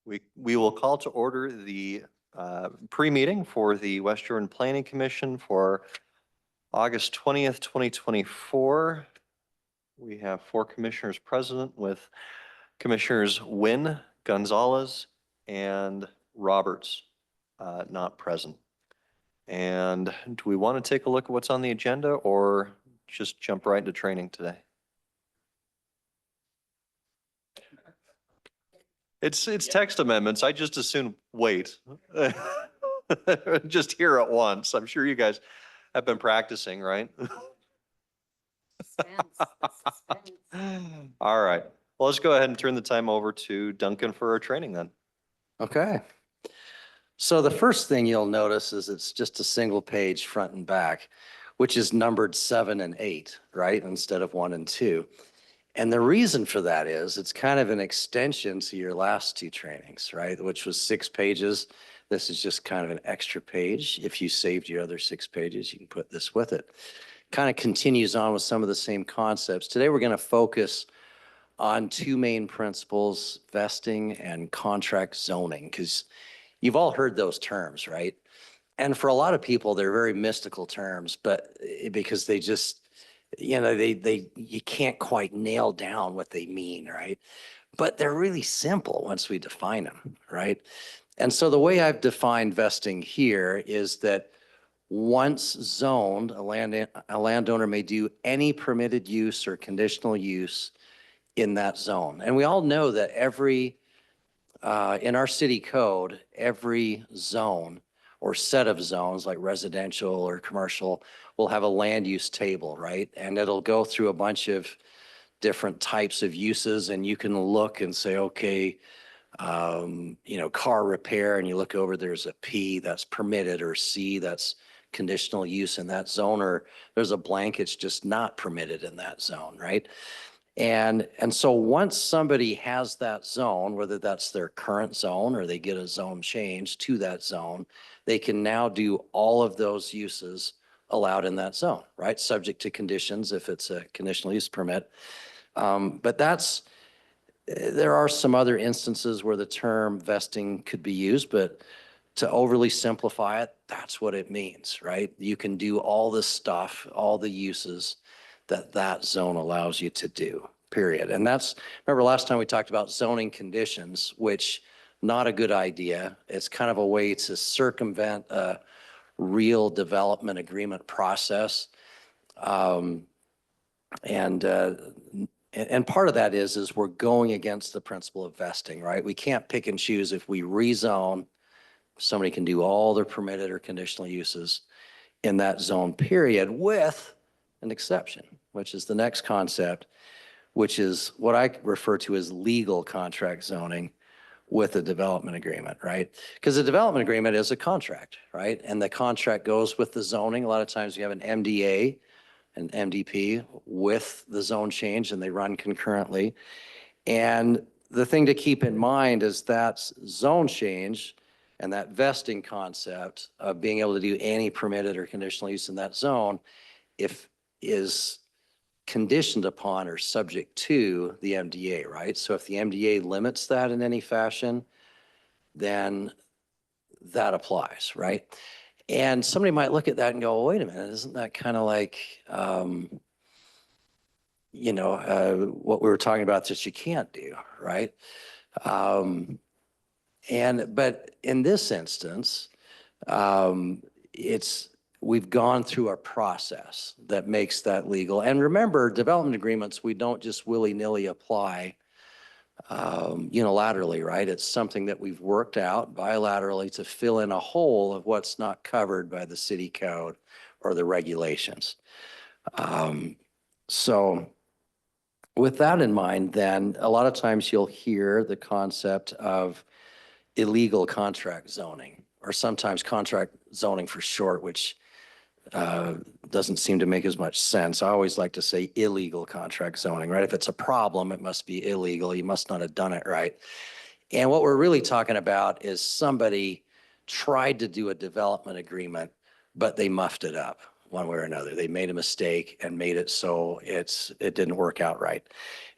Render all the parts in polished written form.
We will call to order the pre-meeting for the West Jordan Planning Commission for August 20th, 2024. We have 4 commissioners present with Commissioners Wynn, Gonzalez, and Roberts not present. And do we want to take a look at what's on the agenda or just jump right into training today? It's text amendments. I just assume wait. Just hear at once. I'm sure you guys have been practicing, right? All right. Well, let's go ahead and turn the time over to Duncan for our training then. Okay. So the first thing you'll notice is it's just a single page front and back, which is numbered 7 and 8, right? Instead of 1 and 2. And the reason for that is it's kind of an extension to your last 2 trainings, right? Which was 6 pages. This is just kind of an extra page. If you saved your other 6 pages, you can put this with it. Kind of continues on with some of the same concepts. Today, we're going to focus on 2 main principles, vesting and contract zoning, because you've all heard those terms, right? And for a lot of people, they're very mystical terms, but because they just, you know, you can't quite nail down what they mean, right? But they're really simple once we define them, right? And so the way I've defined vesting here is that once zoned, a landowner may do any permitted use or conditional use in that zone. And we all know that in our city code, every zone or set of zones like residential or commercial will have a land use table, right? And it'll go through a bunch of different types of uses, and you can look and say, okay, you know, car repair, and you look over, there's a P that's permitted, or C that's conditional use in that zone, or there's a blank, it's just not permitted in that zone, right? And so once somebody has that zone, whether that's their current zone or they get a zone change to that zone, they can now do all of those uses allowed in that zone, right? Subject to conditions if it's a conditional use permit. But there are some other instances where the term vesting could be used, but to overly simplify it, that's what it means, right? You can do all this stuff, all the uses that zone allows you to do, period. And remember last time we talked about zoning conditions, which not a good idea. It's kind of a way to circumvent a real development agreement process. And part of that is we're going against the principle of vesting, right? We can't pick and choose. If we rezone, somebody can do all their permitted or conditional uses in that zone, period, with an exception, which is the next concept, which is what I refer to as legal contract zoning with a development agreement, right? Because a development agreement is a contract, right? And the contract goes with the zoning. A lot of times you have an MDA, an MDP with the zone change, and they run concurrently. And the thing to keep in mind is that zone change and that vesting concept of being able to do any permitted or conditional use in that zone is conditioned upon or subject to the MDA, right? So if the MDA limits that in any fashion, then that applies, right? And somebody might look at that and go, wait a minute, isn't that kind of like, you know, what we were talking about that you can't do, right? But in this instance, we've gone through a process that makes that legal. And remember, development agreements, we don't just willy-nilly apply unilaterally, right? It's something that we've worked out bilaterally to fill in a hole of what's not covered by the city code or the regulations. So with that in mind, then a lot of times you'll hear the concept of illegal contract zoning, or sometimes contract zoning for short, which doesn't seem to make as much sense. I always like to say illegal contract zoning, right? If it's a problem, it must be illegal. You must not have done it right. And what we're really talking about is somebody tried to do a development agreement, but they muffed it up. one way or another. They made a mistake and made it so it didn't work out right.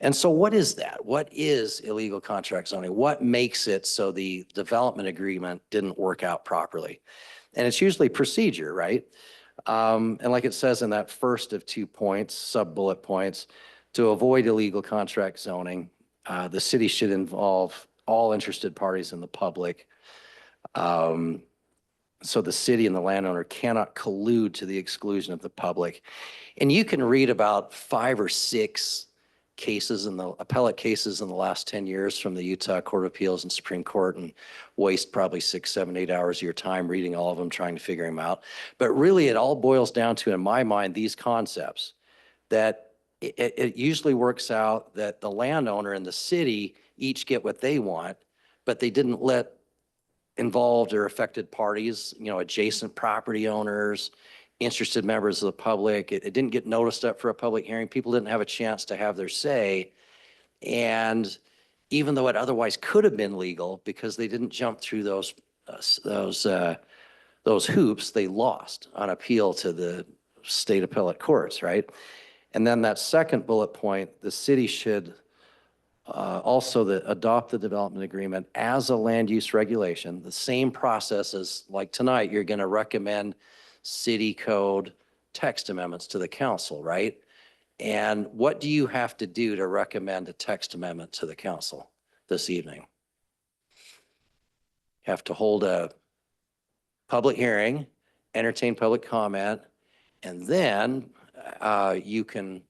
And so what is that? What is illegal contract zoning? What makes it so the development agreement didn't work out properly? And it's usually procedure, right? And like it says in that first of 2 points, sub-bullet points, to avoid illegal contract zoning, the city should involve all interested parties in the public. So the city and the landowner cannot collude to the exclusion of the public. And you can read about 5 or 6 cases in the appellate cases in the last 10 years from the Utah Court of Appeals and Supreme Court and waste probably 6, 7, 8 hours of your time reading all of them, trying to figure them out. But really it all boils down to, in my mind, these concepts that it usually works out that the landowner and the city each get what they want, but they didn't let involved or affected parties, adjacent property owners, interested members of the public. It didn't get noticed up for a public hearing. People didn't have a chance to have their say. And even though it otherwise could have been legal, because they didn't jump through those hoops, they lost on appeal to the state appellate courts, right? And then that second bullet point, the city should also adopt the development agreement as a land use regulation, the same process as like tonight, you're going to recommend city code text amendments to the council, right? And what do you have to do to recommend a text amendment to the council this evening? You have to hold a public hearing, entertain public comment, and then you can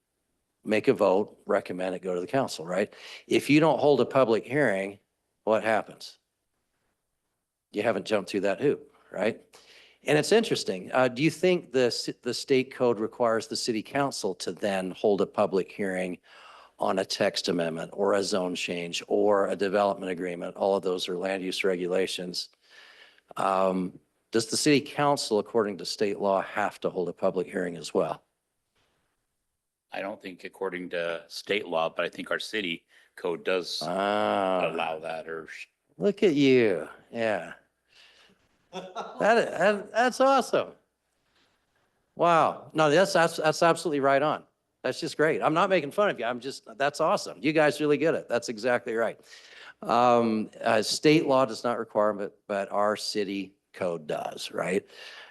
make a vote, recommend it, go to the council, right? If you don't hold a public hearing, what happens? You haven't jumped through that hoop, right? And it's interesting. Do you think the state code requires the city council to then hold a public hearing on a text amendment or a zone change or a development agreement? All of those are land use regulations. Does the city council, according to state law, have to hold a public hearing as well? I don't think according to state law, but I think our city code does Ah, allow that or. look at you. Yeah. That's awesome. Wow. No, that's absolutely right on. That's just great. I'm not making fun of you. That's awesome. You guys really get it. That's exactly right. State law does not require it, but our city code does, right?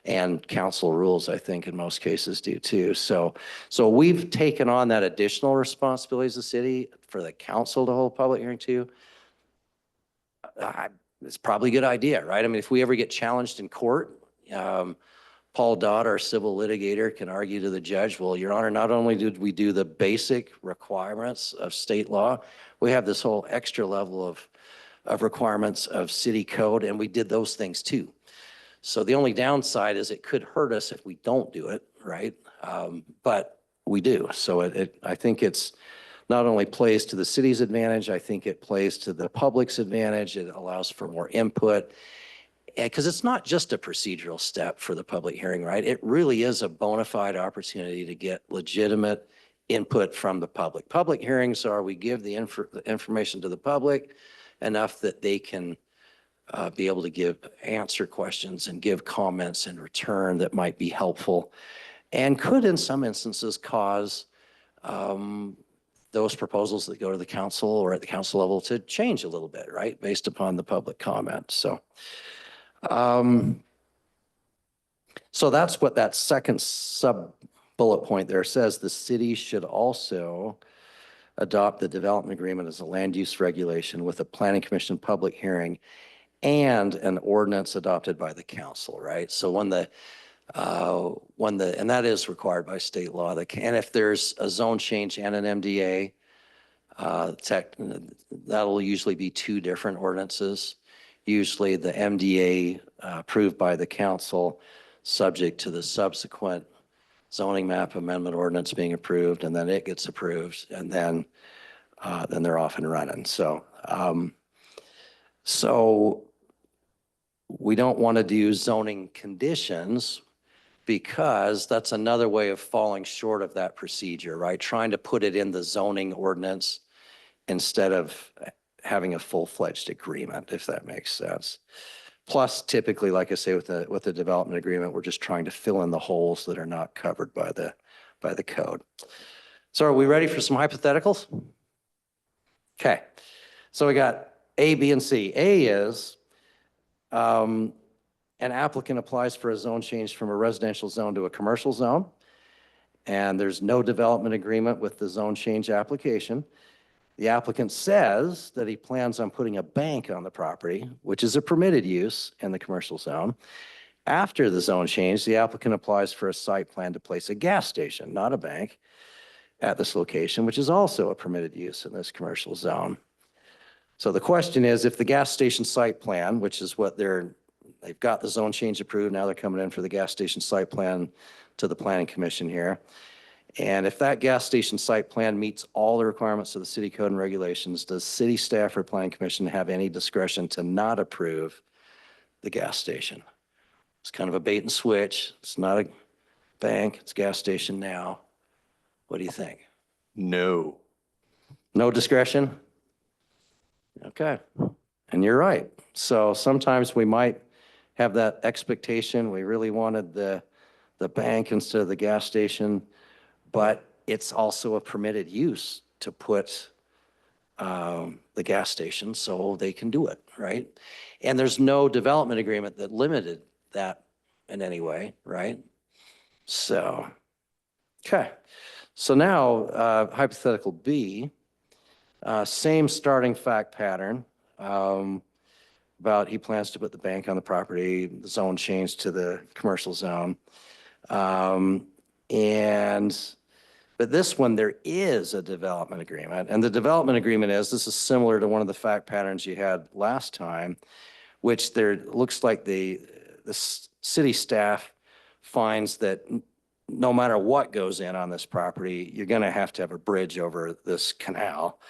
And council rules, I think, in most cases do too. So we've taken on that additional responsibility as a city for the council to hold public hearing too. It's probably a good idea, right? I mean, if we ever get challenged in court, Paul Dodd, our civil litigator, can argue to the judge, well, Your Honor, not only did we do the basic requirements of state law, we have this whole extra level of requirements of city code, and we did those things too. So the only downside is it could hurt us if we don't do it, right? But we do. So I think it's not only plays to the city's advantage, I think it plays to the public's advantage. It allows for more input. Because it's not just a procedural step for the public hearing, right? It really is a bona fide opportunity to get legitimate input from the public. Public hearings are we give the information to the public enough that they can be able to answer questions and give comments in return that might be helpful and could in some instances cause those proposals that go to the council or at the council level to change a little bit, right? Based upon the public comment. So that's what that second sub bullet point there says. The city should also adopt the development agreement as a land use regulation with a planning commission public hearing and an ordinance adopted by the council, right? So and that is required by state law. And if there's a zone change and an MDA, that'll usually be 2 different ordinances. Usually the MDA approved by the council, subject to the subsequent zoning map amendment ordinance being approved, and then it gets approved, and then they're off and running. So we don't want to do zoning conditions because that's another way of falling short of that procedure, right? Trying to put it in the zoning ordinance instead of having a full-fledged agreement, if that makes sense. Plus typically, like I say, with the development agreement, we're just trying to fill in the holes that are not covered by the code. So are we ready for some hypotheticals? Okay, so we got A, B, and C. A is an applicant applies for a zone change from a residential zone to a commercial zone, and there's no development agreement with the zone change application. The applicant says that he plans on putting a bank on the property, which is a permitted use in the commercial zone. After the zone change, the applicant applies for a site plan to place a gas station, not a bank, at this location, which is also a permitted use in this commercial zone. So the question is, if the gas station site plan, which is what they've got the zone change approved, now they're coming in for the gas station site plan to the planning commission here. And if that gas station site plan meets all the requirements of the city code and regulations, does city staff or planning commission have any discretion to not approve the gas station? It's kind of a bait and switch. It's not a bank, it's a gas station now. What do you think? No. No discretion? Okay, and you're right. So sometimes we might have that expectation. We really wanted the bank instead of the gas station, but it's also a permitted use to put the gas station, so they can do it, right? And there's no development agreement that limited that in any way, right? So, okay. So now, hypothetical B, same starting fact pattern, about he plans to put the bank on the property, the zone change to the commercial zone. But this one, there is a development agreement. And the development agreement this is similar to one of the fact patterns you had last time, which there looks like the city staff finds that no matter what goes in on this property, you're going to have a bridge over this canal.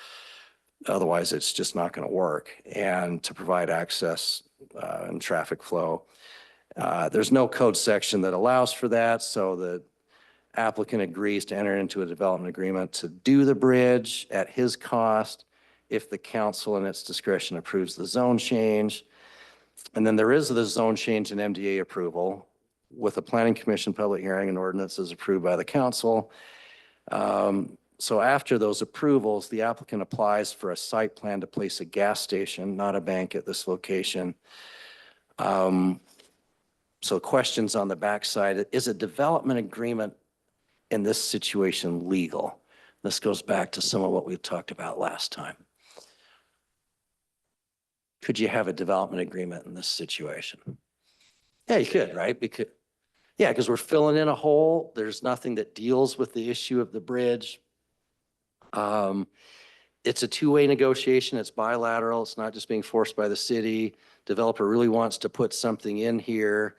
Otherwise, it's just not going to work. And to provide access and traffic flow, there's no code section that allows for that. So the applicant agrees to enter into a development agreement to do the bridge at his cost if the council in its discretion approves the zone change. And then there is the zone change and MDA approval with a planning commission public hearing and ordinances approved by the council. So after those approvals, the applicant applies for a site plan to place a gas station, not a bank, at this location. So questions on the backside, is a development agreement in this situation legal? This goes back to some of what we talked about last time. Could you have a development agreement in this situation? Yeah, you could, right? Because we're filling in a hole. There's nothing that deals with the issue of the bridge. It's a two-way negotiation. It's bilateral. It's not just being forced by the city. Developer really wants to put something in here.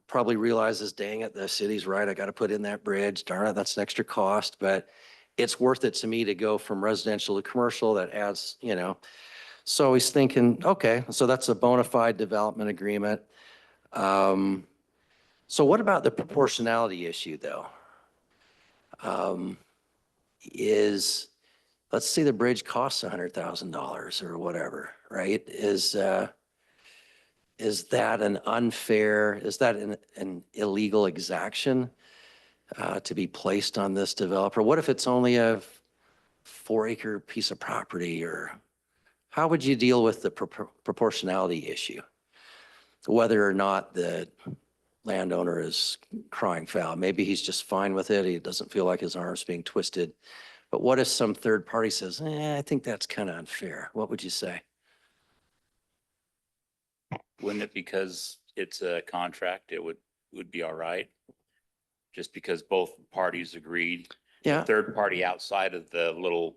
Probably realizes, dang it, the city's right. I got to put in that bridge. Darn it, that's an extra cost, but it's worth it to me to go from residential to commercial. That adds, So he's thinking, okay, so that's a bona fide development agreement. So what about the proportionality issue, though? Let's say the bridge costs $100,000 or whatever, right? Is that an unfair, is that an illegal exaction to be placed on this developer? What if it's only a 4-acre piece of property? Or how would you deal with the proportionality issue? Whether or not the landowner is crying foul. Maybe he's just fine with it. He doesn't feel like his arm's being twisted. But what if some third party says, I think that's kind of unfair? What would you say? Wouldn't it, because it's a contract, it would be all right? Just because both parties agreed. Yeah. The third party outside of the little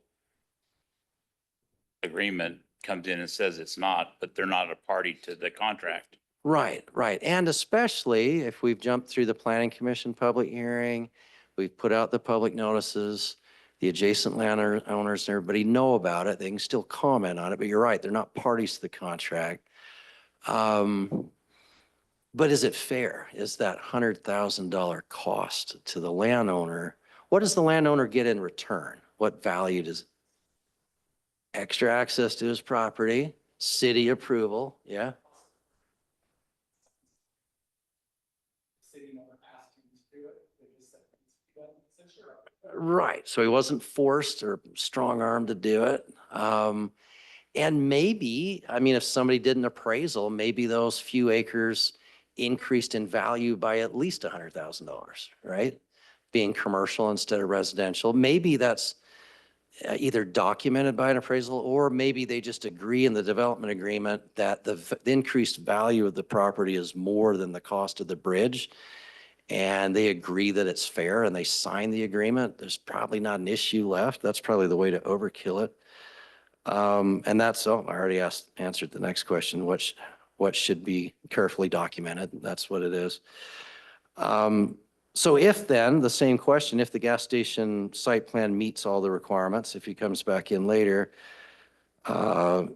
agreement comes in and says it's not, but they're not a party to the contract. Right, right. And especially if we've jumped through the planning commission public hearing, we've put out the public notices, the adjacent landowners and everybody know about it. They can still comment on it, but you're right, they're not parties to the contract. But is it fair? Is that $100,000 cost to the landowner? What does the landowner get in return? What value does extra access to his property, city approval? Yeah. Right. So he wasn't forced or strong armed to do it. And maybe, I mean, if somebody did an appraisal, maybe those few acres increased in value by at least $100,000, right? Being commercial instead of residential. Maybe that's either documented by an appraisal, or maybe they just agree in the development agreement that the increased value of the property is more than the cost of the bridge. And they agree that it's fair and they sign the agreement. There's probably not an issue left. That's probably the way to overkill it. And that's, I already answered the next question, what should be carefully documented. That's what it is. So if then, the same question, if the gas station site plan meets all the requirements, if he comes back in later, of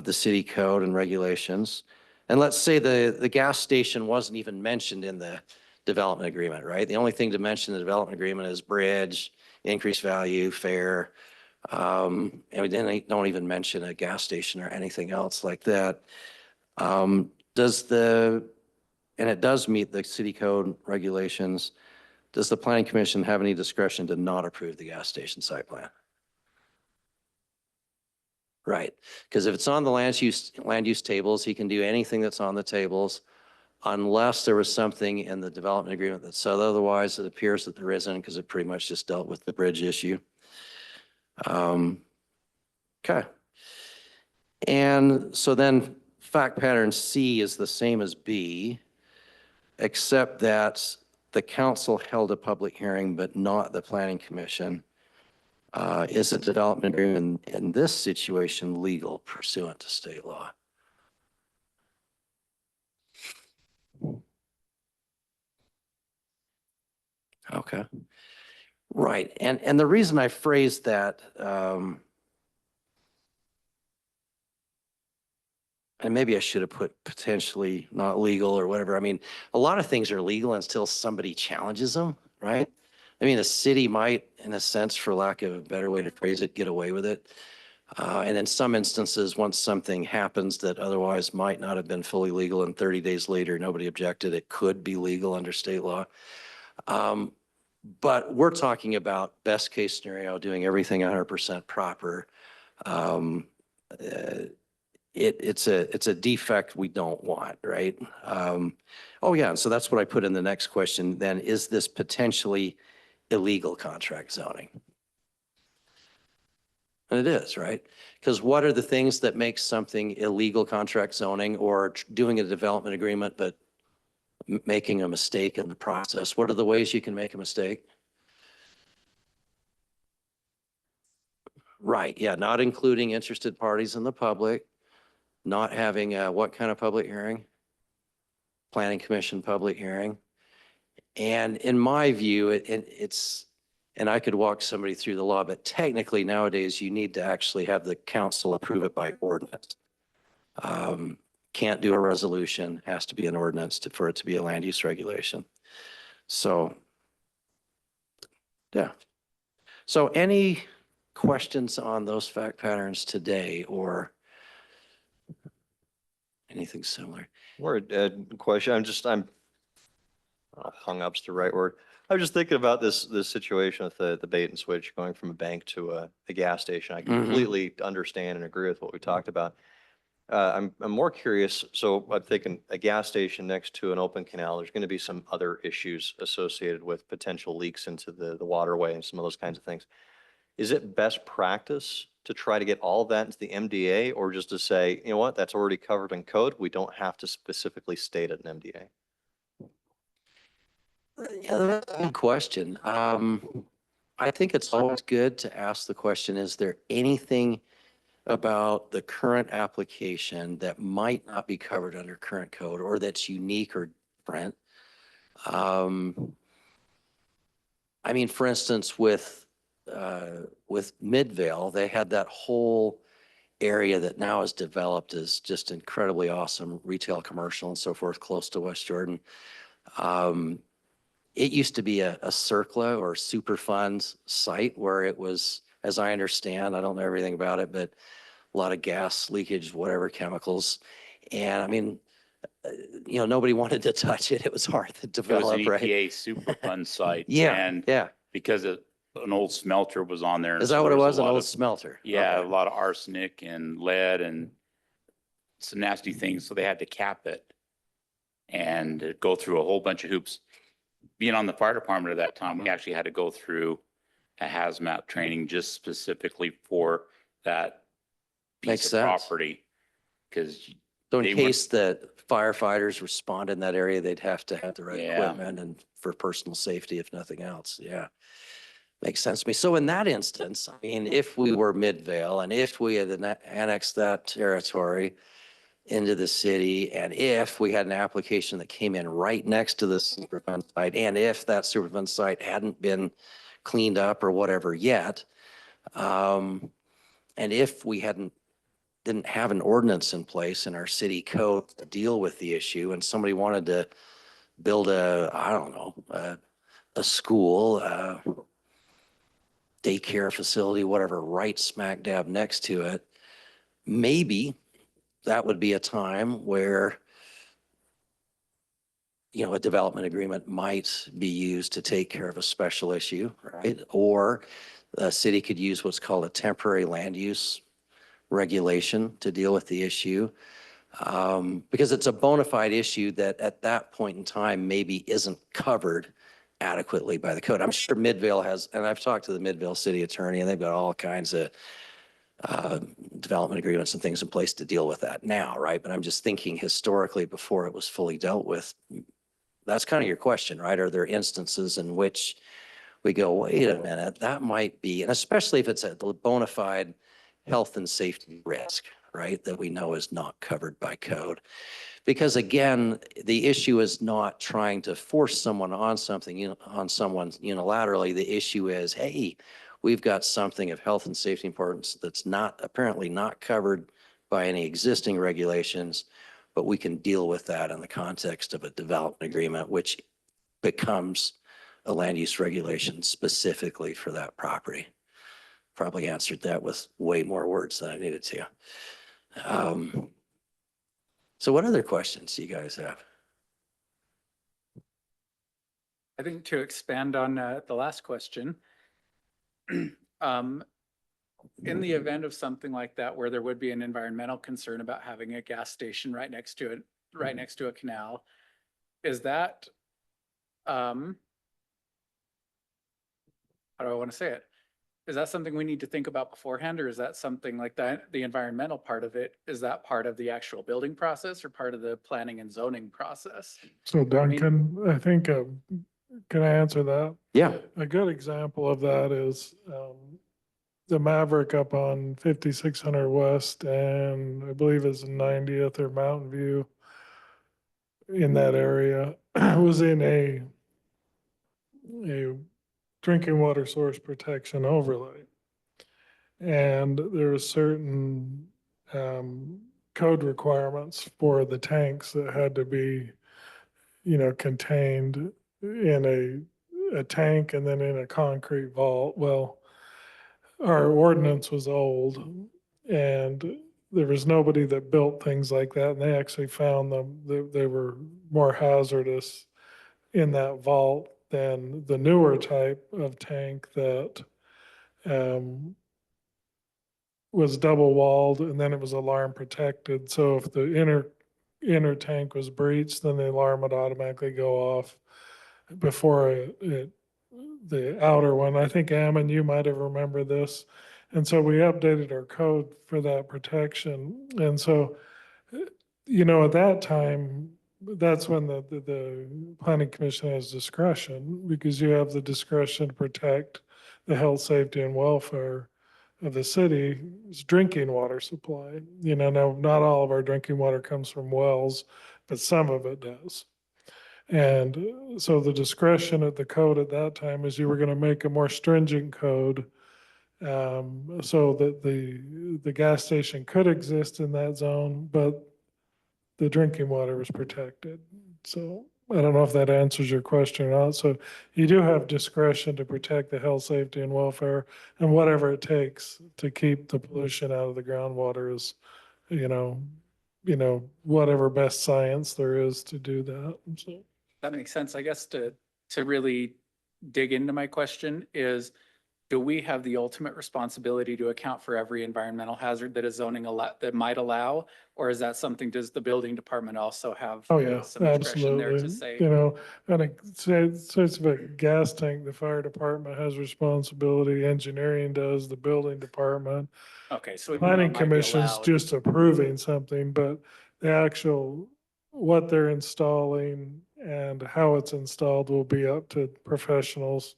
the city code and regulations, and let's say the gas station wasn't even mentioned in the development agreement, right? The only thing to mention in the development agreement is bridge, increased value, fair. And we don't even mention a gas station or anything else like that. And it does meet the city code regulations. Does the planning commission have any discretion to not approve the gas station site plan? Right, because if it's on the land use tables, he can do anything that's on the tables unless there was something in the development agreement that said otherwise. It appears that there isn't, because it pretty much just dealt with the bridge issue. Okay. And so then fact pattern C is the same as B, except that the council held a public hearing, but not the planning commission. Is a development agreement in this situation legal pursuant to state law? Okay. Right. And the reason I phrased that, and maybe I should have put potentially not legal or whatever. I mean, a lot of things are legal until somebody challenges them, right? I mean, a city might, in a sense, for lack of a better way to phrase it, get away with it. And in some instances, once something happens that otherwise might not have been fully legal and 30 days later, nobody objected, it could be legal under state law. But we're talking about best case scenario, doing everything 100% proper. It's a defect we don't want, right? Oh yeah, so that's what I put in the next question then. Is this potentially illegal contract zoning? And it is, right? Because what are the things that make something illegal contract zoning, or doing a development agreement but making a mistake in the process? What are the ways you can make a mistake? Right, yeah, not including interested parties in the public, not having a, what kind of public hearing? Planning commission public hearing. And in my view, it's, and I could walk somebody through the law, but technically nowadays you need to actually have the council approve it by ordinance. Can't do a resolution, has to be an ordinance for it to be a land use regulation. So, yeah. So any questions on those fact patterns today, or anything similar? Or a question, I'm hung up's the right word. I was just thinking about this situation with the bait and switch going from a bank to a gas station. I completely understand and agree with what we talked about. I'm more curious. So I'm thinking a gas station next to an open canal, there's going to be some other issues associated with potential leaks into the waterway and some of those kinds of things. Is it best practice to try to get all of that into the MDA, or just to say, you know what, that's already covered in code, we don't have to specifically state it in MDA? Yeah, that's a good question. I think it's always good to ask the question, is there anything about the current application that might not be covered under current code, or that's unique or different? I mean, for instance, with Midvale, they had that whole area that now is developed as just incredibly awesome retail, commercial and so forth, close to West Jordan. It used to be a CERCLA or Superfund site where it was, as I understand, I don't know everything about it, but a lot of gas leakage, whatever chemicals. And I mean, nobody wanted to touch it. It was hard to It was develop, an right? EPA Superfund site. Yeah, And yeah. because of an old smelter was on there. and Is so that what it there's a was? An lot old of- smelter? Yeah, a Okay. lot of arsenic and lead and some nasty things, so they had to cap it and go through a whole bunch of hoops. Being on the fire department at that time, we actually had to go through a hazmat training just specifically for that Makes piece of sense. property. Because So in they weren't- case the firefighters respond in that area, they'd have to have the right Yeah. equipment and for personal safety, if nothing else. Yeah. Makes sense to me. So in that instance, I mean, if we were Midvale and if we had annexed that territory into the city, and if we had an application that came in right next to the Superfund site, and if that Superfund site hadn't been cleaned up or whatever yet, and if we didn't have an ordinance in place in our city code to deal with the issue, and somebody wanted to build I don't know, a school, daycare facility, whatever, right smack dab next to it, maybe that would be a time where, you know, a development agreement might be used to take care of a special issue, right? Or the city could use what's called a temporary land use regulation to deal with the issue. Because it's a bona fide issue that at that point in time maybe isn't covered adequately by the code. I'm sure Midvale has, and I've talked to the Midvale city attorney, and they've got all kinds of development agreements and things in place to deal with that now, right? But I'm just thinking historically before it was fully dealt with. That's kind of your question, right? Are there instances in which we go, wait a minute, that might be, and especially if it's a bona fide health and safety risk, right? That we know is not covered by code. Because again, the issue is not trying to force someone on something, on someone unilaterally. The issue is, hey, we've got something of health and safety importance that's apparently not covered by any existing regulations, but we can deal with that in the context of a development agreement, which becomes a land use regulation specifically for that property. Probably answered that with way more words than I needed to. So what other questions do you guys have? I think to expand on the last question, in the event of something like that, where there would be an environmental concern about having a gas station right next to it, right next to a canal, is that, how do I want to say it? Is that something we need to think about beforehand, or is that something like that, the environmental part of it, is that part of the actual building process or part of the planning and zoning process? So Duncan, I think, can I answer that? Yeah. A good example of that is the Maverick up on 5600 West and I believe it's 90th or Mountain View in that area was in a drinking water source protection overlay. And there were certain code requirements for the tanks that had to be, contained in a tank and then in a concrete vault. Well, our ordinance was old and there was nobody that built things like that. And they actually found them, they were more hazardous in that vault than the newer type of tank that was double walled and then it was alarm protected. So if the inner tank was breached, then the alarm would automatically go off before the outer one. I think Ammon, you might have remembered this. And so we updated our code for that protection. And so, at that time, that's when the planning commission has discretion because you have the discretion to protect the health, safety and welfare of the city's drinking water supply. Now not all of our drinking water comes from wells, but some of it does. And so the discretion of the code at that time is you were going to make a more stringent code so that the gas station could exist in that zone, but the drinking water was protected. So I don't know if that answers your question or not. So you do have discretion to protect the health, safety and welfare and whatever it takes to keep the pollution out of the groundwater is, whatever best science there is to do that. So. That makes sense. I guess to really dig into my question is, do we have the ultimate responsibility to account for every environmental hazard that a zoning that might allow? Or is that something, does the building department also have? Oh, yeah, some discretion there to absolutely. say? You know, and it says about gas tank, the fire department has responsibility, engineering does, the building department. Okay, so even though it Planning might be commission's allowed- just approving something, but the actual, what they're installing and how it's installed will be up to professionals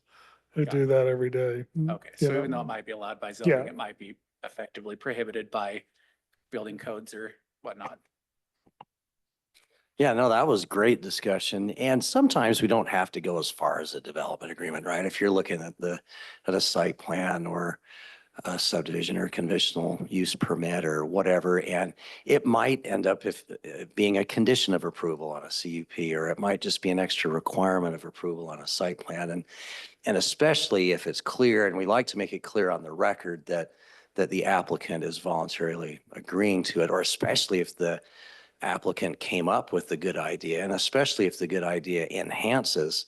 who Got do that every day. Okay, you so know. even though it might be allowed by zoning, Yeah. it might be effectively prohibited by building codes or whatnot. Yeah, no, that was great discussion. And sometimes we don't have to go as far as a development agreement, right? If you're looking at at a site plan or a subdivision or conditional use permit or whatever, and it might end up being a condition of approval on a CUP, or it might just be an extra requirement of approval on a site plan. And especially if it's clear, and we like to make it clear on the record that the applicant is voluntarily agreeing to it, or especially if the applicant came up with the good idea, and especially if the good idea enhances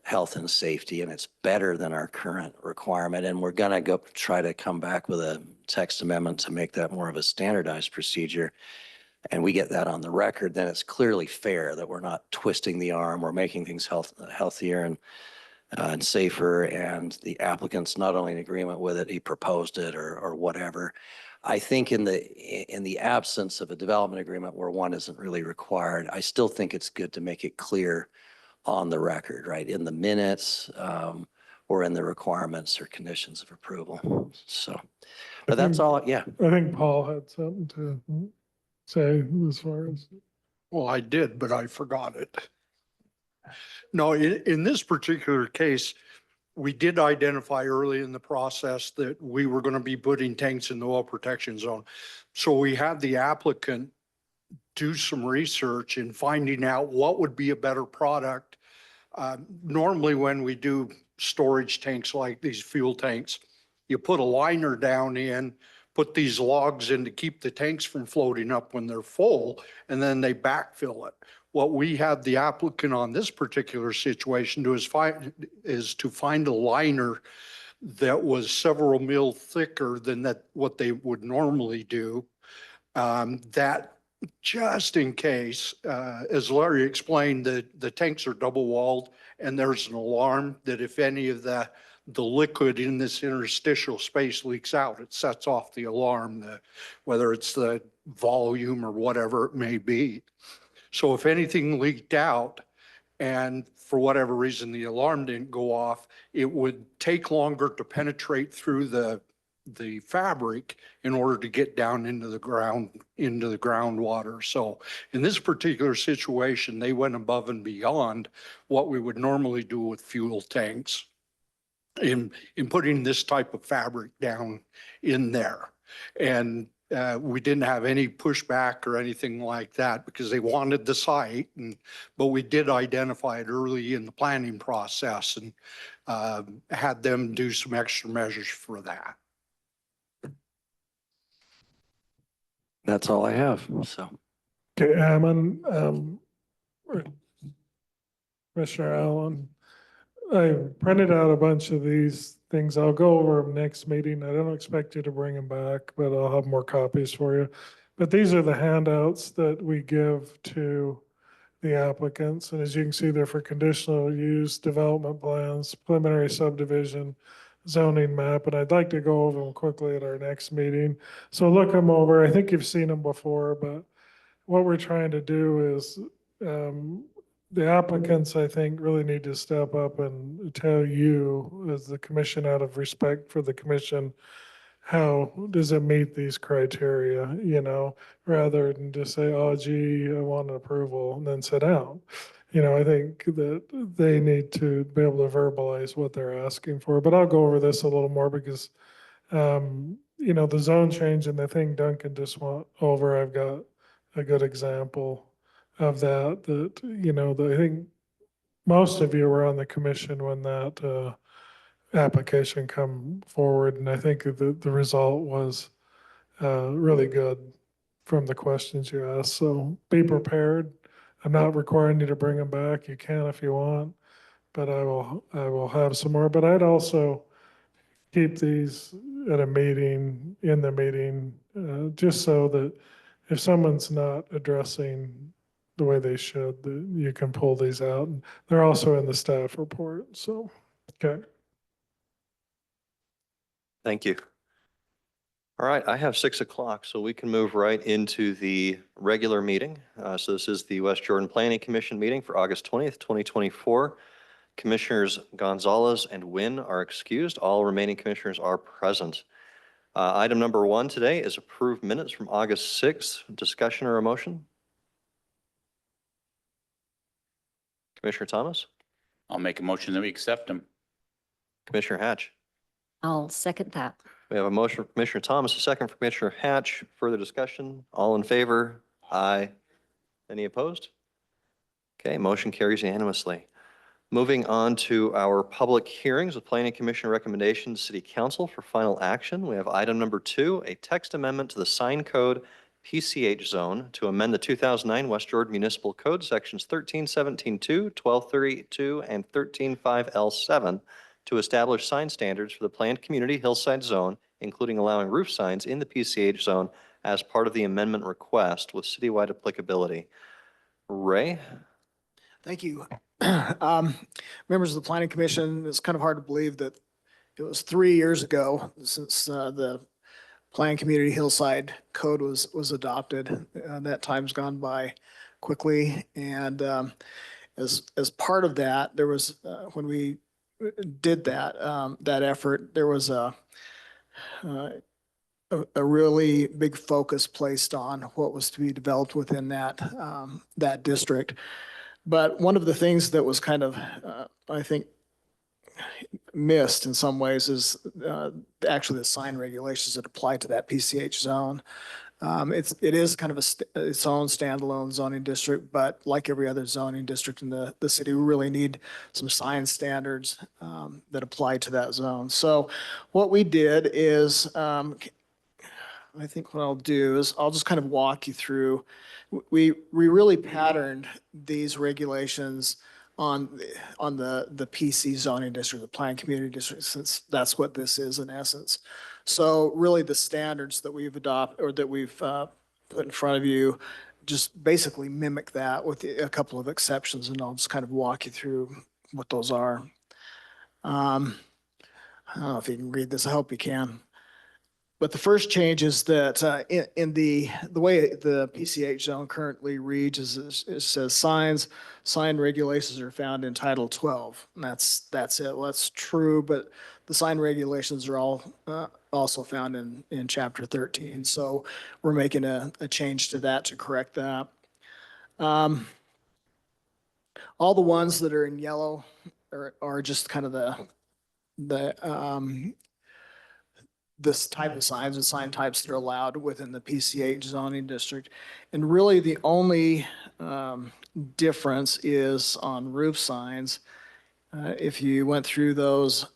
health and safety and it's better than our current requirement. And we're going to go try to come back with a text amendment to make that more of a standardized procedure. And we get that on the record, then it's clearly fair that we're not twisting the arm. We're making things healthier and safer. And the applicant's not only in agreement with it, he proposed it or whatever. I think in the absence of a development agreement where one isn't really required, I still think it's good to make it clear on the record, right? In the minutes, or in the requirements or conditions of approval. So, but that's all, yeah. I think Paul had something to say as far as. Well, I did, but I forgot it. No, in this particular case, we did identify early in the process that we were going to be putting tanks in the oil protection zone. So we had the applicant do some research in finding out what would be a better product. Normally when we do storage tanks like these fuel tanks, you put a liner down in, put these logs in to keep the tanks from floating up when they're full, and then they backfill it. What we had the applicant on this particular situation do is to find a liner that was several mil thicker than what they would normally do. That just in case, as Larry explained, the tanks are double walled, and there's an alarm that if any of the liquid in this interstitial space leaks out, it sets off the alarm, whether it's the volume or whatever it may be. So if anything leaked out and for whatever reason the alarm didn't go off, it would take longer to penetrate through the fabric in order to get down into the groundwater. So in this particular situation, they went above and beyond what we would normally do with fuel tanks in putting this type of fabric down in there. And we didn't have any pushback or anything like that because they wanted the site, but we did identify it early in the planning process and had them do some extra measures for that. That's all I have, so. Okay, Ammon, Commissioner Allen, I printed out a bunch of these things. I'll go over them next meeting. I don't expect you to bring them back, but I'll have more copies for you. But these are the handouts that we give to the applicants. And as you can see, they're for conditional use, development plans, preliminary subdivision, zoning map. And I'd like to go over them quickly at our next meeting. So look them over. I think you've seen them before, but what we're trying to do is, the applicants, I think, really need to step up and tell you, as the commission, out of respect for the commission, how does it meet these criteria, rather than just say, oh, gee, I want an approval, and then sit down. I think that they need to be able to verbalize what they're asking for. But I'll go over this a little more because, the zone change and the thing Duncan just went over, I've got a good example of that, I think most of you were on the commission when that application come forward. And I think the result was really good from the questions you asked. So be prepared. I'm not requiring you to bring them back. You can if you want, but I will have some more. But I'd also keep these at a meeting, in the meeting, just so that if someone's not addressing the way they should, that you can pull these out. And they're also in the staff report, so, okay. Thank you. All right, I have 6 o'clock, so we can move right into the regular meeting. So this is the West Jordan Planning Commission meeting for August 20th, 2024. Commissioners Gonzalez and Nguyen are excused. All remaining commissioners are present. Item number 1 today is approved minutes from August 6th. Discussion or a motion? Commissioner Thomas? I'll make a motion that we accept them. Commissioner Hatch? I'll second that. We have a motion from Commissioner Thomas, a second from Commissioner Hatch. Further discussion? All in favor? Aye. Any opposed? Okay, motion carries unanimously. Moving on to our public hearings with Planning Commission recommendations, City Council for final action. We have item number 2, a text amendment to the sign code PCH zone to amend the 2009 West Jordan Municipal Code sections 1317.2, 1232, and 13.5L7 to establish sign standards for the planned community hillside zone, including allowing roof signs in the PCH zone as part of the amendment request with citywide applicability. Ray? Thank you. Members of the Planning Commission, it's kind of hard to believe that it was 3 years ago since the Planned Community Hillside Code was adopted. That time's gone by quickly. And as part of that, there was, when we did that effort, there was a really big focus placed on what was to be developed within that district. But one of the things that was kind of, I think, missed in some ways is actually the sign regulations that apply to that PCH zone. It is kind of its own standalone zoning district, but like every other zoning district in the city, we really need some sign standards that apply to that zone. So what we did is, I think what I'll do is I'll just kind of walk you through. We really patterned these regulations on the PC zoning district, the planned community district, since that's what this is in essence. So really the standards that we've adopted or that we've put in front of you just basically mimic that with a couple of exceptions, and I'll just kind of walk you through what those are. I don't know if you can read this. I hope you can. But the first change is that in the way the PCH zone currently reads is it says sign regulations are found in Title 12. And that's it. Well, that's true, but the sign regulations are all also found in Chapter 13. So we're making a change to that to correct that. All the ones that are in yellow are just kind of this type of signs and sign types that are allowed within the PCH zoning district. And really the only difference is on roof signs. If you went through those,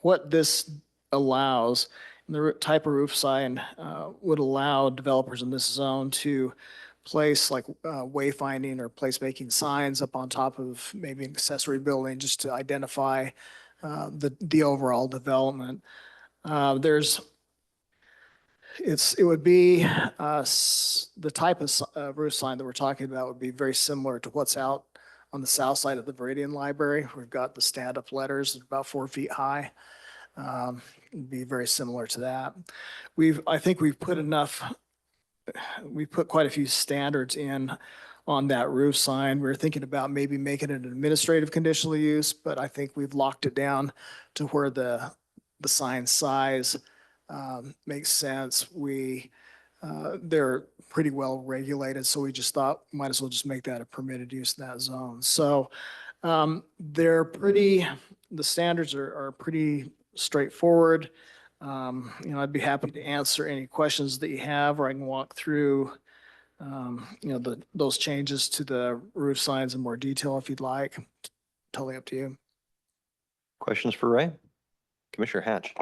what this allows, the type of roof sign would allow developers in this zone to place like wayfinding or placemaking signs up on top of maybe an accessory building just to identify the overall development. It would be the type of roof sign that we're talking about would be very similar to what's out on the south side of the Viridian Library. We've got the stand-up letters about 4 feet high. It'd be very similar to that. I think we've put quite a few standards in on that roof sign. We were thinking about maybe making it an administrative conditional use, but I think we've locked it down to where the sign size makes sense. They're pretty well regulated, so we just thought might as well just make that a permitted use in that zone. So the standards are pretty straightforward. I'd be happy to answer any questions that you have, or I can walk through those changes to the roof signs in more detail if you'd like. Totally up to you. Questions for Ray? Commissioner Hatch?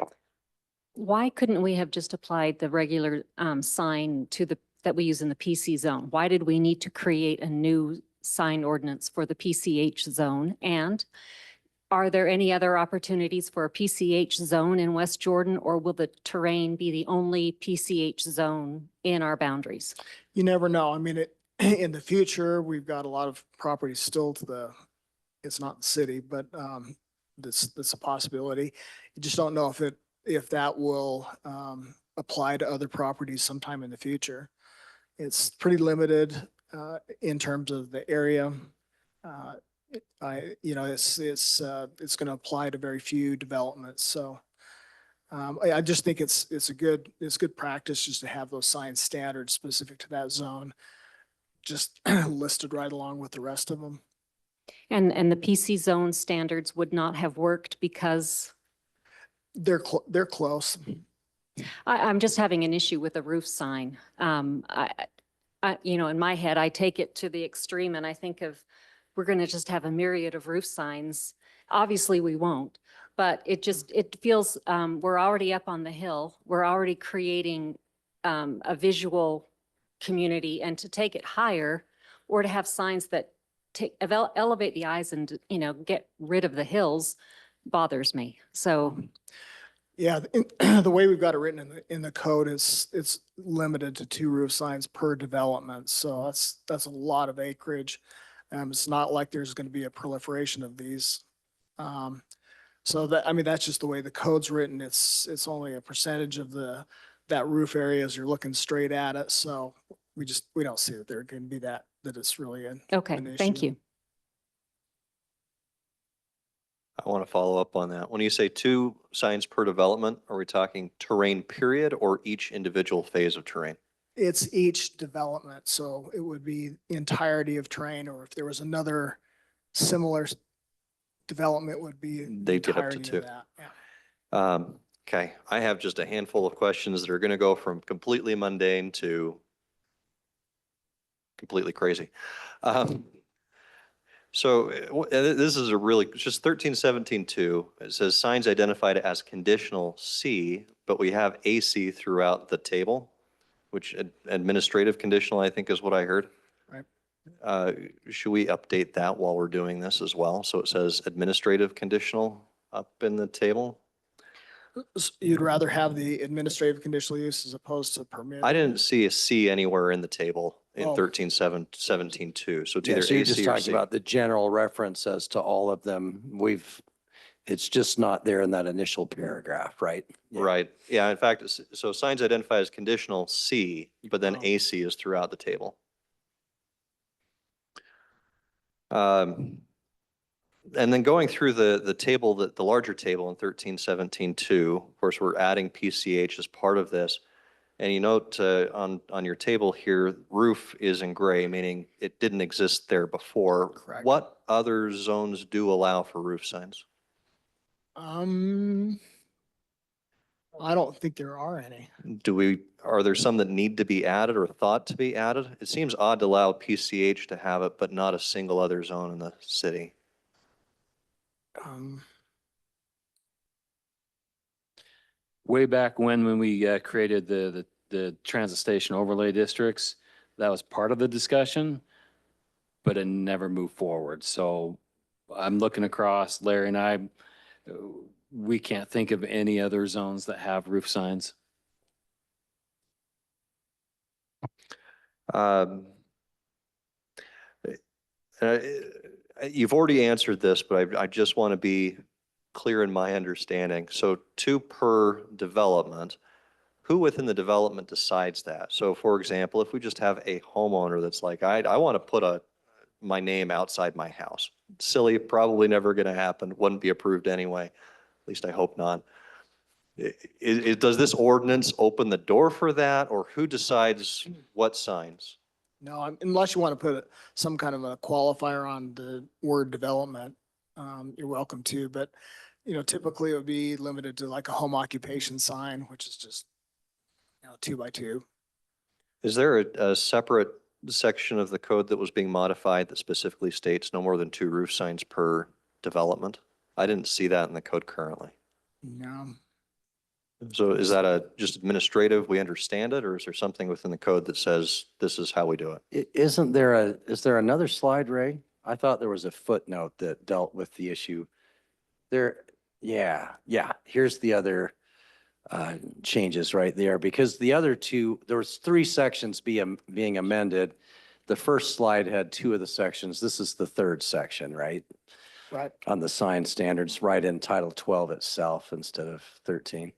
Why couldn't we have just applied the regular sign that we use in the PC zone? Why did we need to create a new sign ordinance for the PCH zone? And are there any other opportunities for a PCH zone in West Jordan, or will the terrain be the only PCH zone in our boundaries? You never know. I mean, in the future, we've got a lot of properties still to the, it's not the city, but that's a possibility. You just don't know if that will apply to other properties sometime in the future. It's pretty limited in terms of the area. It's going to apply to very few developments. So I just think it's good practice just to have those sign standards specific to that zone, just listed right along with the rest of them. And the PC zone standards would not have worked because They're close. I'm just having an issue with a roof sign. In my head, I take it to the extreme and I think of, we're going to just have a myriad of roof signs. Obviously, we won't, but it feels, we're already up on the hill. We're already creating a visual community, and to take it higher or to have signs that elevate the eyes and, get rid of the hills bothers me. So Yeah, the way we've got it written in the code is it's limited to 2 roof signs per development. So that's a lot of acreage. It's not like there's going to be a proliferation of these. So that's just the way the code's written. It's only a percentage of that roof area as you're looking straight at it. So we don't see that there can be that it's really okay, an thank issue. you. I want to follow up on that. When you say 2 signs per development, are we talking terrain period or each individual phase of terrain? It's each development, so it would be the entirety of terrain, or if there was another similar development would be the They'd get up to entirety 2. of that. Yeah. Okay, I have just a handful of questions that are going to go from completely mundane to completely crazy. So this is just 1317.2. It says signs identified as conditional C, but we have AC throughout the table, which administrative conditional, I think, is what I heard. Right. Should we update that while we're doing this as well? So it says administrative conditional up in the table? You'd rather have the administrative conditional use as opposed to permitted? I didn't see a C anywhere in the table in Oh. 1317.2. So it's Yeah, either so you're just AC or talking C. about the general reference as to all of them. It's just not there in that initial paragraph, right? Yeah. Right. Yeah, in fact, so signs identified as conditional C, but then Oh. AC is throughout the table. And then going through the table, the larger table in 1317.2, of course, we're adding PCH as part of this. And you note on your table here, roof is in gray, meaning it didn't exist there before. Correct. What other zones do allow for roof signs? I don't think there are any. Are there some that need to be added or thought to be added? It seems odd to allow PCH to have it, but not a single other zone in the city. Way back when we created the transit station overlay districts, that was part of the discussion, but it never moved forward. So I'm looking across, Larry and I, we can't think of any other zones that have roof signs. You've already answered this, but I just want to be clear in my understanding. So 2 per development, who within the development decides that? So for example, if we just have a homeowner that's like, I want to put my name outside my house. Silly, probably never going to happen, wouldn't be approved anyway. At least I hope not. Does this ordinance open the door for that, or who decides what signs? No, unless you want to put some kind of a qualifier on the word development, you're welcome to, but typically it would be limited to like a home occupation sign, which is just 2 by 2. Is there a separate section of the code that was being modified that specifically states no more than 2 roof signs per development? I didn't see that in the code currently. No. So is that just administrative, we understand it, or is there something within the code that says this is how we do it? Is there another slide, Ray? I thought there was a footnote that dealt with the issue. Yeah, here's the other changes right there, because the other two, there was 3 sections being amended. The first slide had 2 of the sections. This is the 3rd section, right? Right. On the sign standards, right in Title 12 itself instead of 13.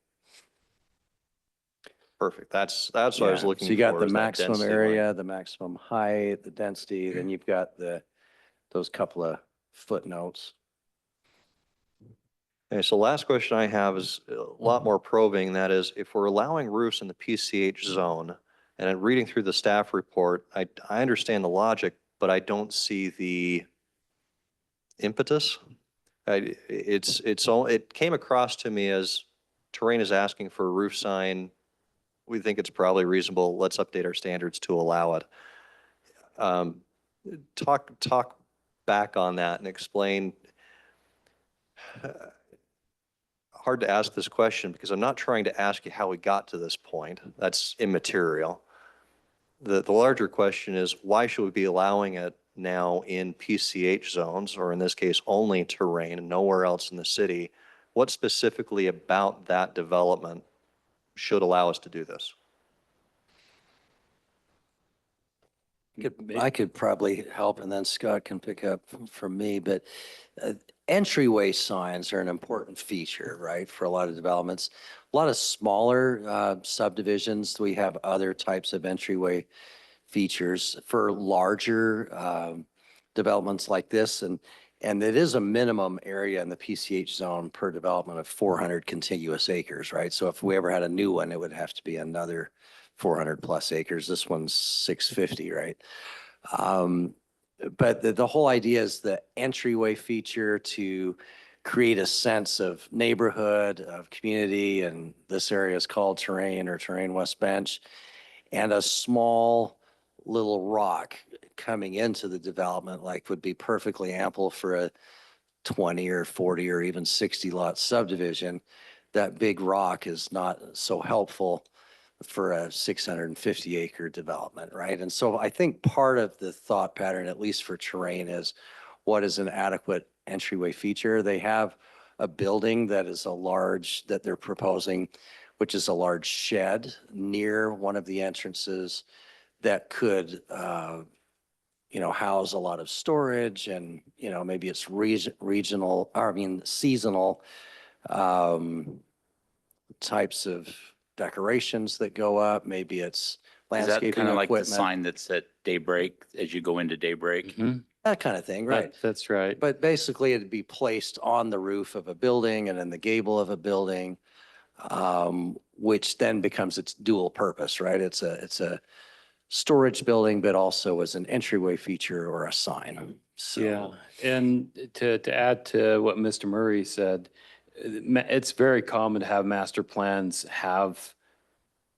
Perfect. That's what I was Yeah, looking for. so you got the is that maximum density line. area, the maximum height, the density, then you've got those couple of footnotes. Okay, so last question I have is a lot more probing. That is, if we're allowing roofs in the PCH zone, and I'm reading through the staff report, I understand the logic, but I don't see the impetus. It came across to me as terrain is asking for a roof sign. We think it's probably reasonable. Let's update our standards to allow it. Talk back on that and explain. Hard to ask this question because I'm not trying to ask you how we got to this point. That's immaterial. The larger question is, why should we be allowing it now in PCH zones, or in this case, only terrain and nowhere else in the city? What specifically about that development should allow us to do this? I could probably help, and then Scott can pick up from me, but entryway signs are an important feature, right, for a lot of developments. A lot of smaller subdivisions, we have other types of entryway features. For larger developments like this, and it is a minimum area in the PCH zone per development of 400 contiguous acres, right? So if we ever had a new one, it would have to be another 400 plus acres. This one's 650, right? But the whole idea is the entryway feature to create a sense of neighborhood, of community, and this area is called Terrain or Terrain West Bench, and a small little rock coming into the development like would be perfectly ample for a 20 or 40 or even 60 lot subdivision. That big rock is not so helpful for a 650 acre development, right? And so I think part of the thought pattern, at least for Terrain, is what is an adequate entryway feature? They have a building that is that they're proposing, which is a large shed near one of the entrances that could, house a lot of storage, and, maybe it's seasonal types of decorations that go up. Maybe it's Is that landscaping kind of like the equipment, sign that's at daybreak as you go into daybreak? Mhm. that kind of thing, right? That's right. But basically it'd be placed on the roof of a building and in the gable of a building, which then becomes its dual purpose, right? It's a storage building, but also as an entryway feature or a sign. So. Yeah, and to add to what Mr. Murray said, it's very common to have master plans have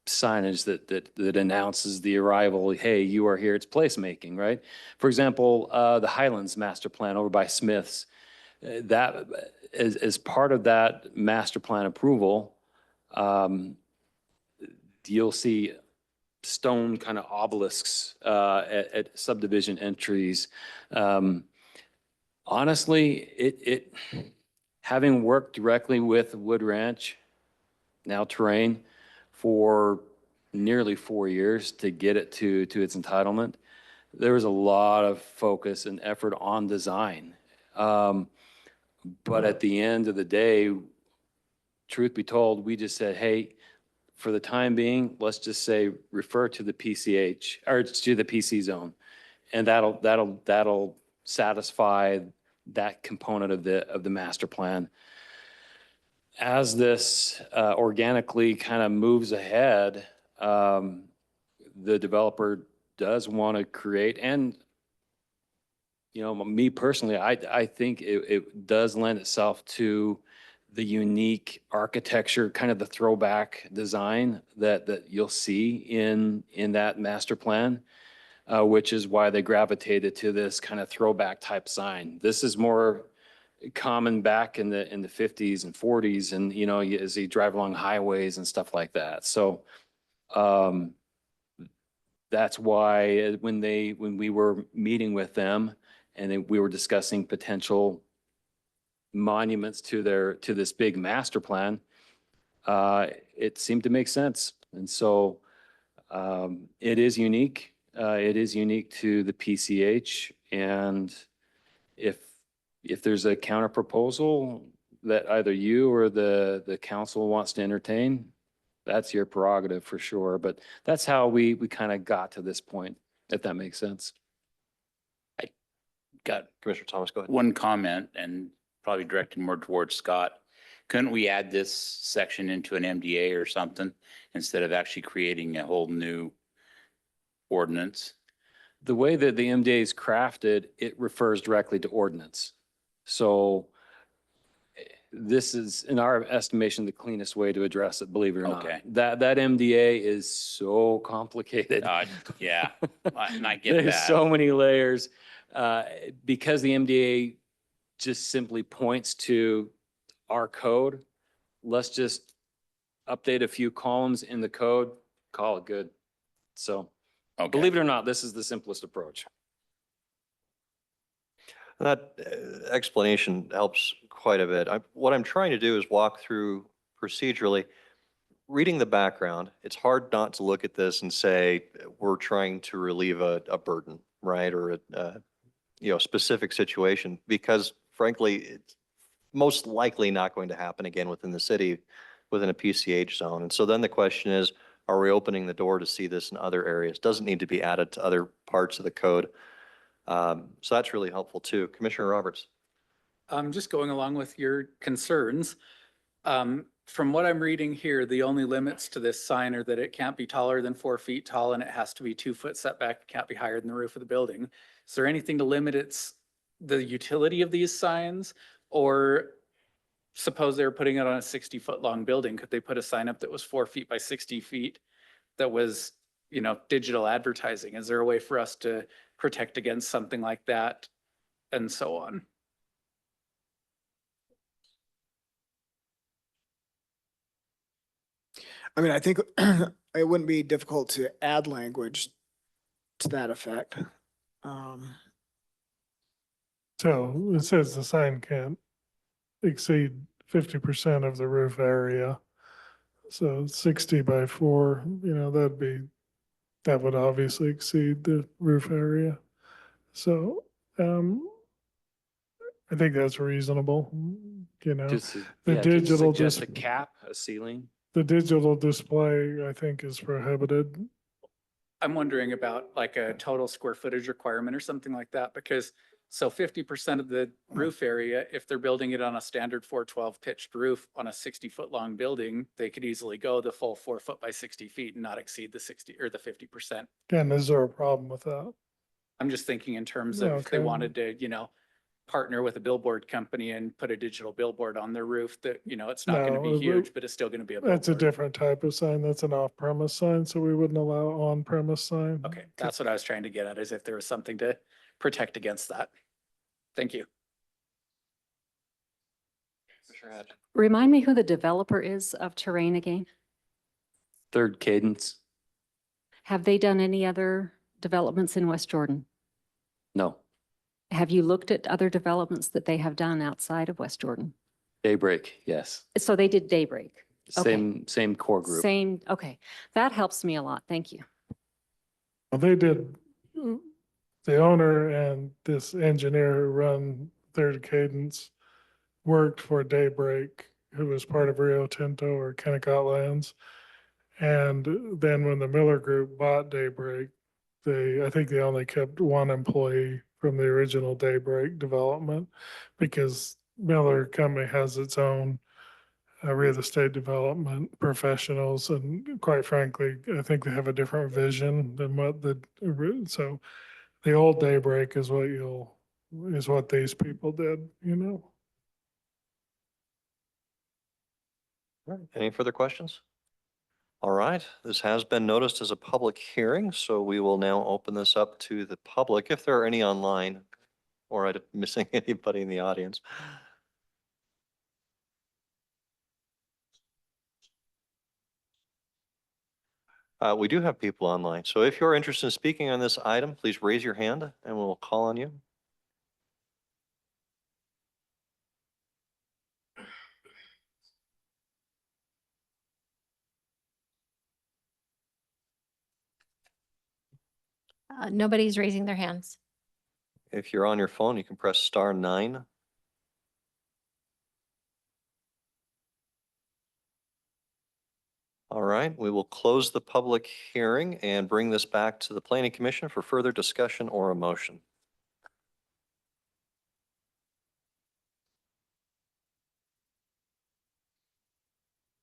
signage that announces the arrival. Hey, you are here. It's placemaking, right? For example, the Highlands master plan over by Smith's, that as part of that master plan approval, you'll see stone kind of obelisks at subdivision entries. Honestly, having worked directly with Wood Ranch, now Terrain, for nearly 4 years to get it to its entitlement, there was a lot of focus and effort on design. But at the end of the day, truth be told, we just said, hey, for the time being, let's just say refer to the PCH or to the PC zone, and that'll satisfy that component of the master plan. As this organically kind of moves ahead, the developer does want to create, and me personally, I think it does lend itself to the unique architecture, kind of the throwback design that you'll see in that master plan, which is why they gravitated to this kind of throwback type sign. This is more common back in the 50s and 40s, and as you drive along highways and stuff like that. So that's why when we were meeting with them and we were discussing potential monuments to to this big master plan, it seemed to make sense. And so it is unique. It is unique to the PCH. And if there's a counter proposal that either you or the council wants to entertain, that's your prerogative for sure. But that's how we kind of got to this point, if that makes sense. Got Commissioner Thomas, go ahead. one comment and probably directed more towards Scott. Couldn't we add this section into an MDA or something instead of actually creating a whole new ordinance? The way that the MDA is crafted, it refers directly to ordinance. So this is, in our estimation, the cleanest way to address it, believe it or not. Okay. That MDA is so complicated. Yeah, and I get There's that. so many layers. Because the MDA just simply points to our code, let's just update a few columns in the code, call it good. So Okay. believe it or not, this is the simplest approach. That explanation helps quite a bit. What I'm trying to do is walk through procedurally. Reading the background, it's hard not to look at this and say, we're trying to relieve a burden, right? Or a specific situation, because frankly, it's most likely not going to happen again within the city, within a PCH zone. And so then the question is, are we opening the door to see this in other areas? Doesn't need to be added to other parts of the code. So that's really helpful too. Commissioner Roberts. Just going along with your concerns. From what I'm reading here, the only limits to this sign are that it can't be taller than 4 feet tall and it has to be 2 foot setback. It can't be higher than the roof of the building. Is there anything to limit the utility of these signs? Or suppose they were putting it on a 60-foot long building, could they put a sign up that was 4 feet by 60 feet that was, digital advertising? Is there a way for us to protect against something like that and so on? I mean, I think it wouldn't be difficult to add language to that effect. So it says the sign can't exceed 50% of the roof area. So 60 by 4, that would obviously exceed the roof area. So I think that's reasonable, Just, The yeah, just digital suggest a dis- cap, a ceiling. The digital display, I think, is prohibited. I'm wondering about like a total square footage requirement or something like that, because so 50% of the roof area, if they're building it on a standard 412 pitched roof on a 60-foot long building, they could easily go the full 4 foot by 60 feet and not exceed the 60 or the 50%. And is there a problem with that? I'm just thinking in terms of if they Okay. wanted to, partner with a billboard company and put a digital billboard on their roof that, it's not going to No, be huge, but it's still going to be a billboard. That's a different type of sign. That's an off-premise sign, so we wouldn't allow on-premise sign. Okay, that's what I was trying to get at, is if there was something to protect against that. Thank you. Remind me who the developer is of Terrain again? Third Cadence? Have they done any other developments in West Jordan? No. Have you looked at other developments that they have done outside of West Jordan? Daybreak, yes. So they did Daybreak. Okay. Same core group. Same, okay. That helps me a lot. Thank you. Well, they did, the owner and this engineer who run Third Cadence worked for Daybreak, who was part of Rio Tinto or Kennecott Lands. And then when the Miller Group bought Daybreak, I think they only kept one employee from the original Daybreak development, because Miller Company has its own real estate development professionals, and quite frankly, I think they have a different vision than so the old Daybreak is what these people did, Any further questions? All right, this has been noticed as a public hearing, so we will now open this up to the public, if there are any online, or I'm missing anybody in the audience. We do have people online, so if you're interested in speaking on this item, please raise your hand and we'll call on you. Nobody's raising their hands. If you're on your phone, you can press *9. All right, we will close the public hearing and bring this back to the Planning Commission for further discussion or a motion.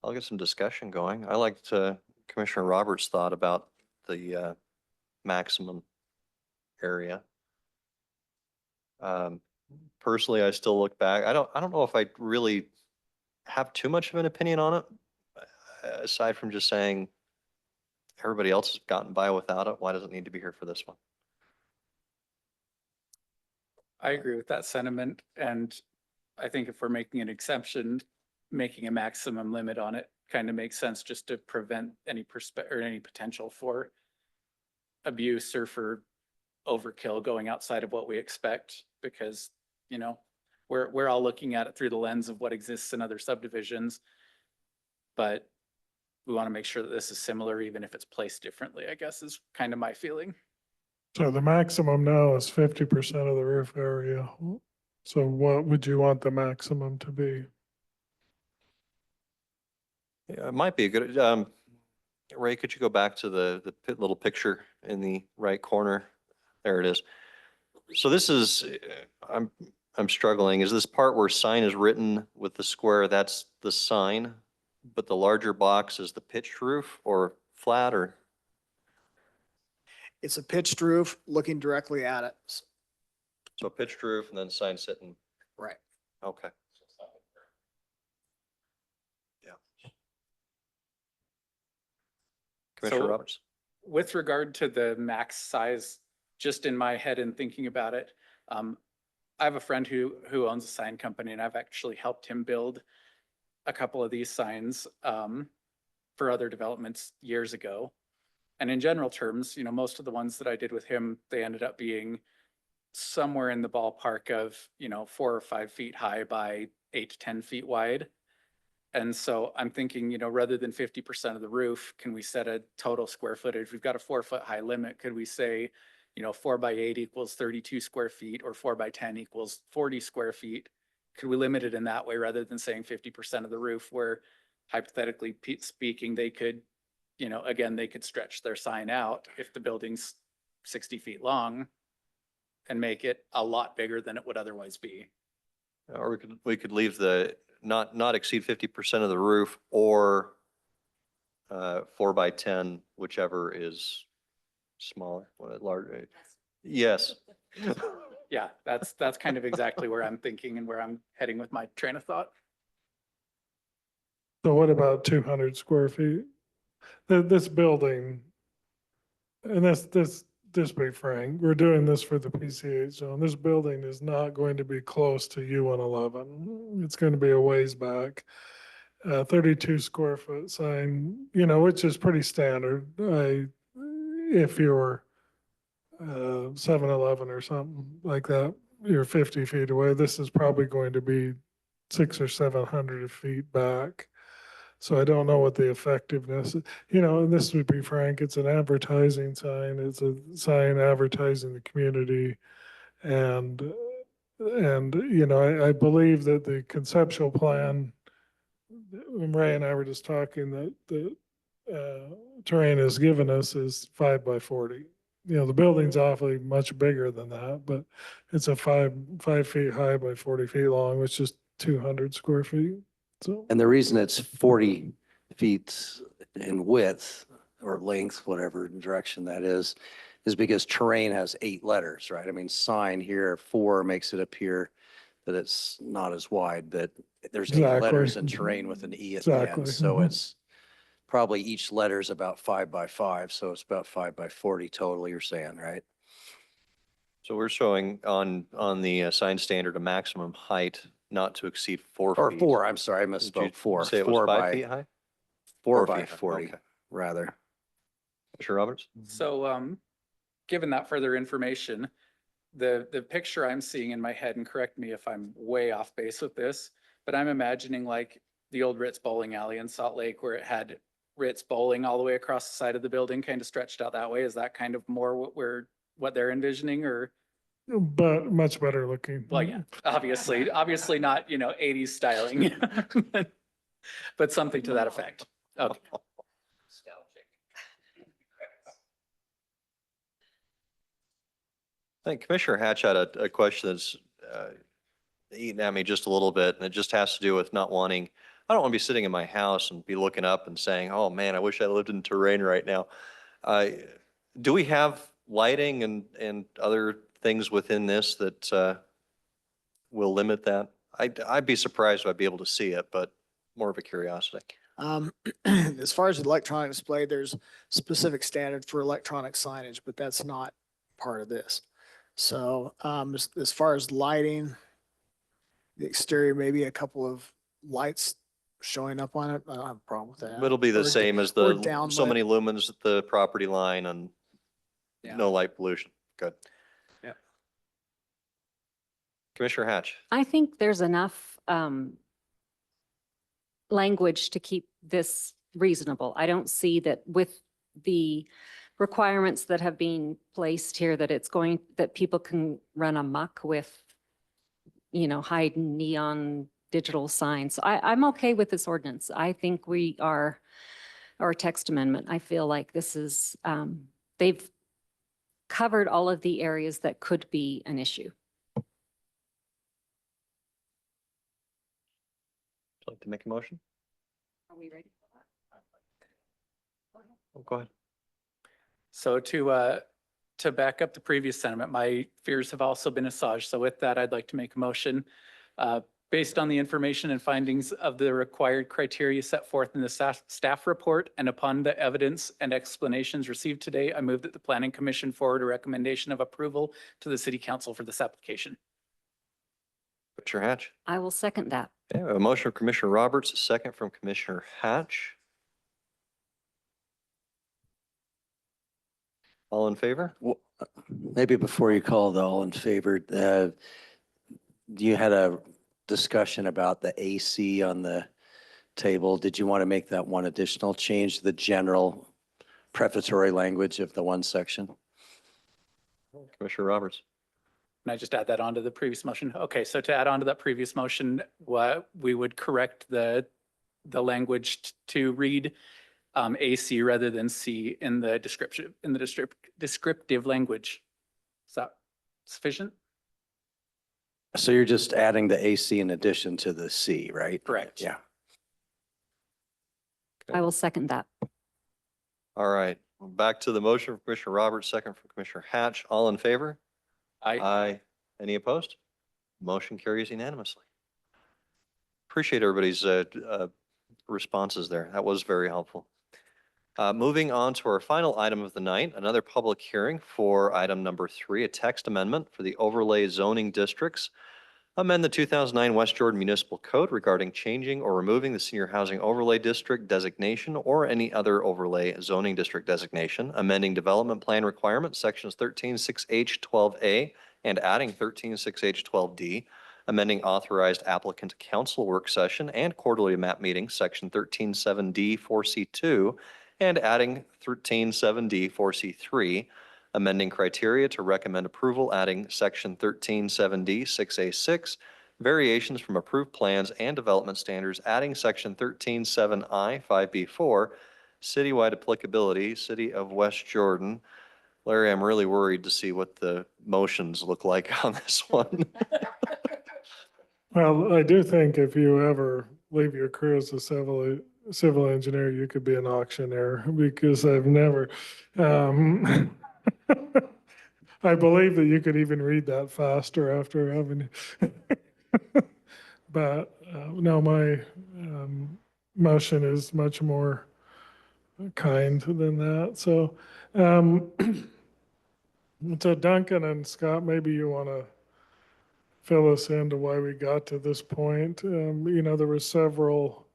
I'll get some discussion going. I liked Commissioner Roberts' thought about the maximum area. Personally, I still look back. I don't know if I really have too much of an opinion on it, aside from just saying everybody else has gotten by without it. Why does it need to be here for this one? I agree with that sentiment, and I think if we're making an exception, making a maximum limit on it kind of makes sense just to prevent any or any potential for abuse or for overkill going outside of what we expect, because, you know, we're all looking at it through the lens of what exists in other subdivisions. But we want to make sure that this is similar, even if it's placed differently, I guess is kind of my feeling. So the maximum now is 50% of the roof area. So what would you want the maximum to be? Yeah, it might be a good, Ray, could you go back to the little picture in the right corner? There it is. So this is, I'm struggling. Is this part where sign is written with the square? That's the sign, but the larger box is the pitched roof or flat or? It's a pitched roof looking directly at it. So pitched roof and then sign sitting. Right. Okay. Yeah. Commissioner So- Roberts? With regard to the max size, just in my head and thinking about it, I have a friend who owns a sign company, and I've actually helped him build a couple of these signs for other developments years ago. And in general terms, you know, most of the ones that I did with him, they ended up being somewhere in the ballpark of, you know, 4 or 5 feet high by 8 to 10 feet wide. And so I'm thinking, you know, rather than 50% of the roof, can we set a total square footage? We've got a 4-foot high limit. Could we say, you know, 4 by 8 equals 32 square feet, or 4 by 10 equals 40 square feet? Could we limit it in that way rather than saying 50% of the roof, where hypothetically speaking, they could, you know, again, they could stretch their sign out if the building's 60 feet long and make it a lot bigger than it would otherwise be. Or we could leave the, not exceed 50% of the roof, or 4 by 10, whichever is smaller, larger. Yes. Yeah, that's kind of exactly where I'm thinking and where I'm heading with my train of thought. So what about 200 square feet? This building, and just be frank, we're doing this for the PCH zone. This building is not going to be close to U-111. It's going to be a ways back. 32 square foot sign, you know, which is pretty standard. If you're 7-Eleven or something like that, you're 50 feet away. This is probably going to be 600 or 700 feet back. So I don't know what the effectiveness, you know, and this would be frank, it's an advertising sign. It's a sign advertising the community. And, you know, I believe that the conceptual plan, when Ray and I were just talking, that the terrain has given us is 5 by 40. You know, the building's awfully much bigger than that, but it's a 5 feet high by 40 feet long, which is 200 square feet. So, And the reason it's 40 feet in width or length, whatever direction that is because terrain has 8 letters, right? I mean, sign here, 4 makes it appear that it's not as wide, but there's 8 Exactly. letters in terrain with an E at the Exactly. end. So Mhm. it's probably each letter is about 5 by 5. So it's about 5 by 40 total, you're saying, right? So we're showing on the sign standard a maximum height not to exceed 4 Or feet. 4, I'm sorry, I Did you misspoke. 4. Say it was 4 5 by feet high? 4 4 by feet high, 40, okay. rather. Commissioner Roberts? So, given that further information, the picture I'm seeing in my head, and correct me if I'm way off base with this, but I'm imagining like the old Ritz bowling alley in Salt Lake, where it had Ritz bowling all the way across the side of the building, kind of stretched out that way. Is that kind of more what we're what they're envisioning or, But much better looking. well, yeah, obviously not, 80s styling. But something to that effect. Okay. I think Commissioner Hatch had a question that's eating at me just a little bit, and it just has to do with not wanting, I don't want to be sitting in my house and be looking up and saying, oh man, I wish I lived in terrain right now. Do we have lighting and other things within this that will limit that? I'd be surprised if I'd be able to see it, but more of a curiosity. As far as electronic display, there's specific standard for electronic signage, but that's not part of this. So as far as lighting, the exterior, maybe a couple of lights showing up on it. I don't have a problem with that. It'll be the Or same as or the, downlit. so many lumens at the property line and Yeah. no light pollution. Good. Yeah. Commissioner Hatch. I think there's enough language to keep this reasonable. I don't see that with the requirements that have been placed here that that people can run amok with, hiding neon digital signs. So I'm okay with this ordinance. I think our text amendment, I feel like this is, they've covered all of the areas that could be an issue. Would you like to make a motion? Are we ready for that? Oh, go ahead. So to back up the previous sentiment, my fears have also been assuaged. So with that, I'd like to make a motion. Based on the information and findings of the required criteria set forth in the staff report and upon the evidence and explanations received today, I move that the Planning Commission forward a recommendation of approval to the City Council for this application. Commissioner Hatch. I will second that. Okay, we have a motion from Commissioner Roberts, a second from Commissioner Hatch. All in favor? Maybe before you call the all in favor, you had a discussion about the AC on the table. Did you want to make that one additional change, the general prefatory language of the one section? Commissioner Roberts. Can I just add that onto the previous motion? Okay, so to add on to that previous motion, what we would correct the language to read AC rather than C in the descriptive language. Is that sufficient? So you're just adding the AC in addition to the C, right? Correct. Yeah. I will second that. All right, back to the motion from Commissioner Roberts, second from Commissioner Hatch. All in favor? Aye. Any opposed? Motion carries unanimously. Appreciate everybody's responses there. That was very helpful. Moving on to our final item of the night, another public hearing for item number 3, a text amendment for the overlay zoning districts. Amend the 2009 West Jordan Municipal Code regarding changing or removing the senior housing overlay district designation or any other overlay zoning district designation, amending development plan requirements, sections 13-6H-12A and adding 13-6H-12D, amending authorized applicant to council work session and quarterly map meeting, section 13-7D 4C2, and adding 13-7D 4C3, amending criteria to recommend approval, adding section 13-7D 6A6, variations from approved plans and development standards, adding section 13-7I 5B4, citywide applicability, City of West Jordan. Larry, I'm really worried to see what the motions look like on this one. Well, I do think if you ever leave your career as a civil engineer, you could be an auctioneer because I've never, I believe that you could even read that faster after having, but no, my motion is much more kind than that. So, so Duncan and Scott, maybe you want to fill us into why we got to this point. There were several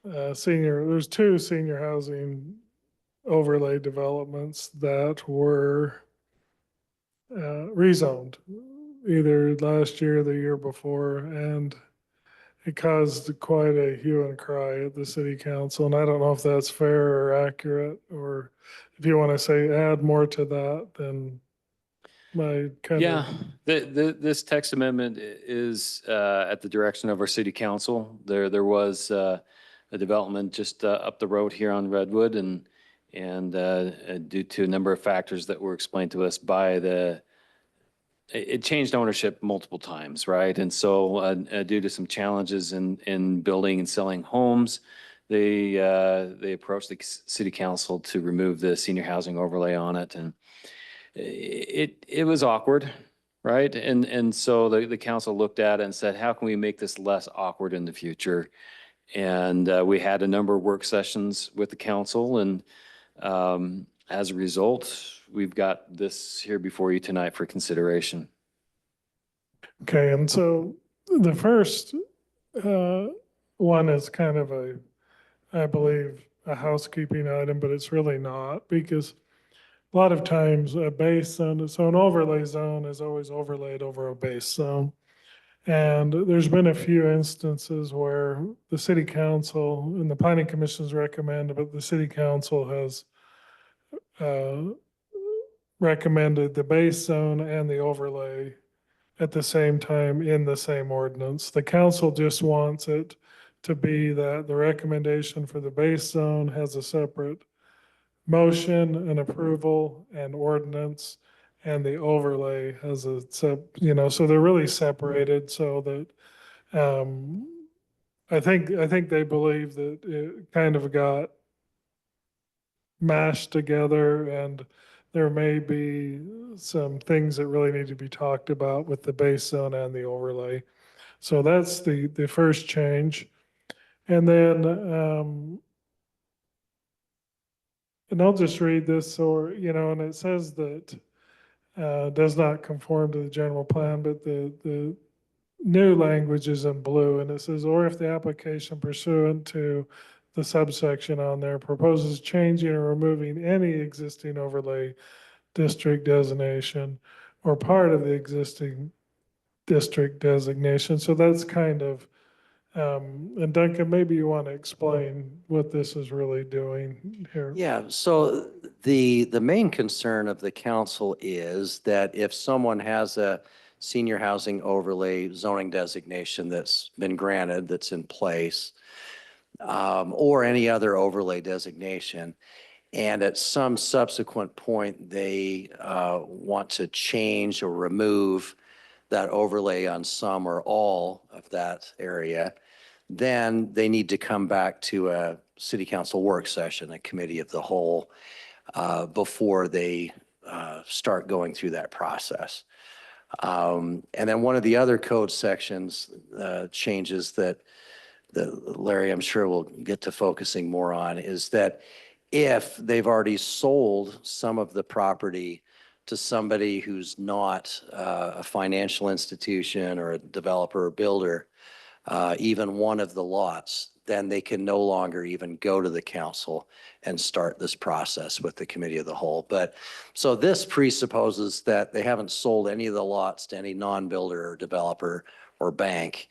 there's 2 senior housing overlay developments that were rezoned either last year or the year before, and it caused quite a hue and cry at the city council. And I don't know if that's fair or accurate, or if you want to say add more to that, then my kind Yeah, of, this text amendment is at the direction of our city council. There was a development just up the road here on Redwood, and due to a number of factors that were explained to us by it changed ownership multiple times, right? And so due to some challenges in building and selling homes, they approached the city council to remove the senior housing overlay on it, and it was awkward, right? And so the council looked at it and said, how can we make this less awkward in the future? And we had a number of work sessions with the council, and as a result, we've got this here before you tonight for consideration. okay, and so the first one is kind of I believe, a housekeeping item, but it's really not, because a lot of times a base zone, so an overlay zone is always overlaid over a base zone. And there's been a few instances where the city council and the planning commission's recommended, but the city council has recommended the base zone and the overlay at the same time in the same ordinance. The council just wants it to be that the recommendation for the base zone has a separate motion and approval and ordinance, and the overlay has a so they're really separated so that I think they believe that it kind of got mashed together, and there may be some things that really need to be talked about with the base zone and the overlay. So that's the first change. And then, and I'll just read this, or, and it says that does not conform to the general plan, but the new language is in blue, and it says, or if the application pursuant to the subsection on there proposes changing or removing any existing overlay district designation or part of the existing district designation. So that's kind of, and Duncan, maybe you want to explain what this is really doing here. Yeah, so the main concern of the council is that if someone has a senior housing overlay zoning designation that's been granted, that's in place, or any other overlay designation, and at some subsequent point, they want to change or remove that overlay on some or all of that area, then they need to come back to a city council work session, a committee of the whole, before they start going through that process. And then one of the other code sections changes that Larry, I'm sure will get to focusing more on, is that if they've already sold some of the property to somebody who's not a financial institution or a developer or builder, even one of the lots, then they can no longer even go to the council and start this process with the committee of the whole. But so this presupposes that they haven't sold any of the lots to any non-builder or developer or bank,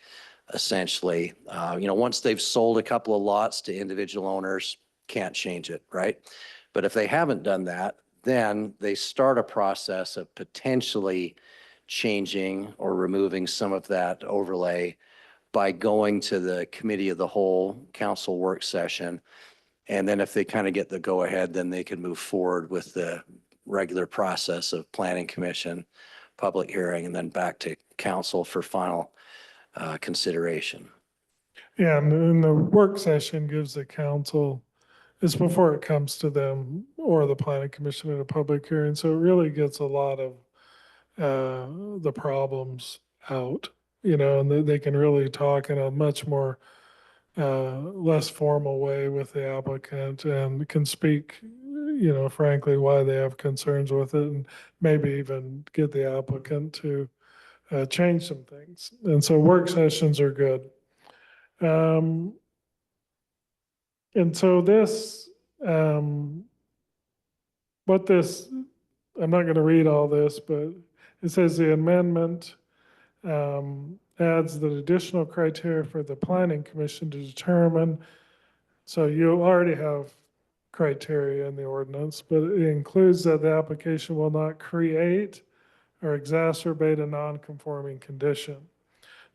essentially. Once they've sold a couple of lots to individual owners, can't change it, right? But if they haven't done that, then they start a process of potentially changing or removing some of that overlay by going to the committee of the whole council work session. And then if they kind of get the go ahead, then they can move forward with the regular process of planning commission, public hearing, and then back to council for final consideration. Yeah, and the work session gives the council, it's before it comes to them or the planning commission at a public hearing. So it really gets a lot of the problems out, and they can really talk in a much more less formal way with the applicant and can speak, frankly, why they have concerns with it, and maybe even get the applicant to change some things. And so work sessions are good. And so this, I'm not going to read all this, but it says the amendment adds the additional criteria for the planning commission to determine. So you already have criteria in the ordinance, but it includes that the application will not create or exacerbate a non-conforming condition.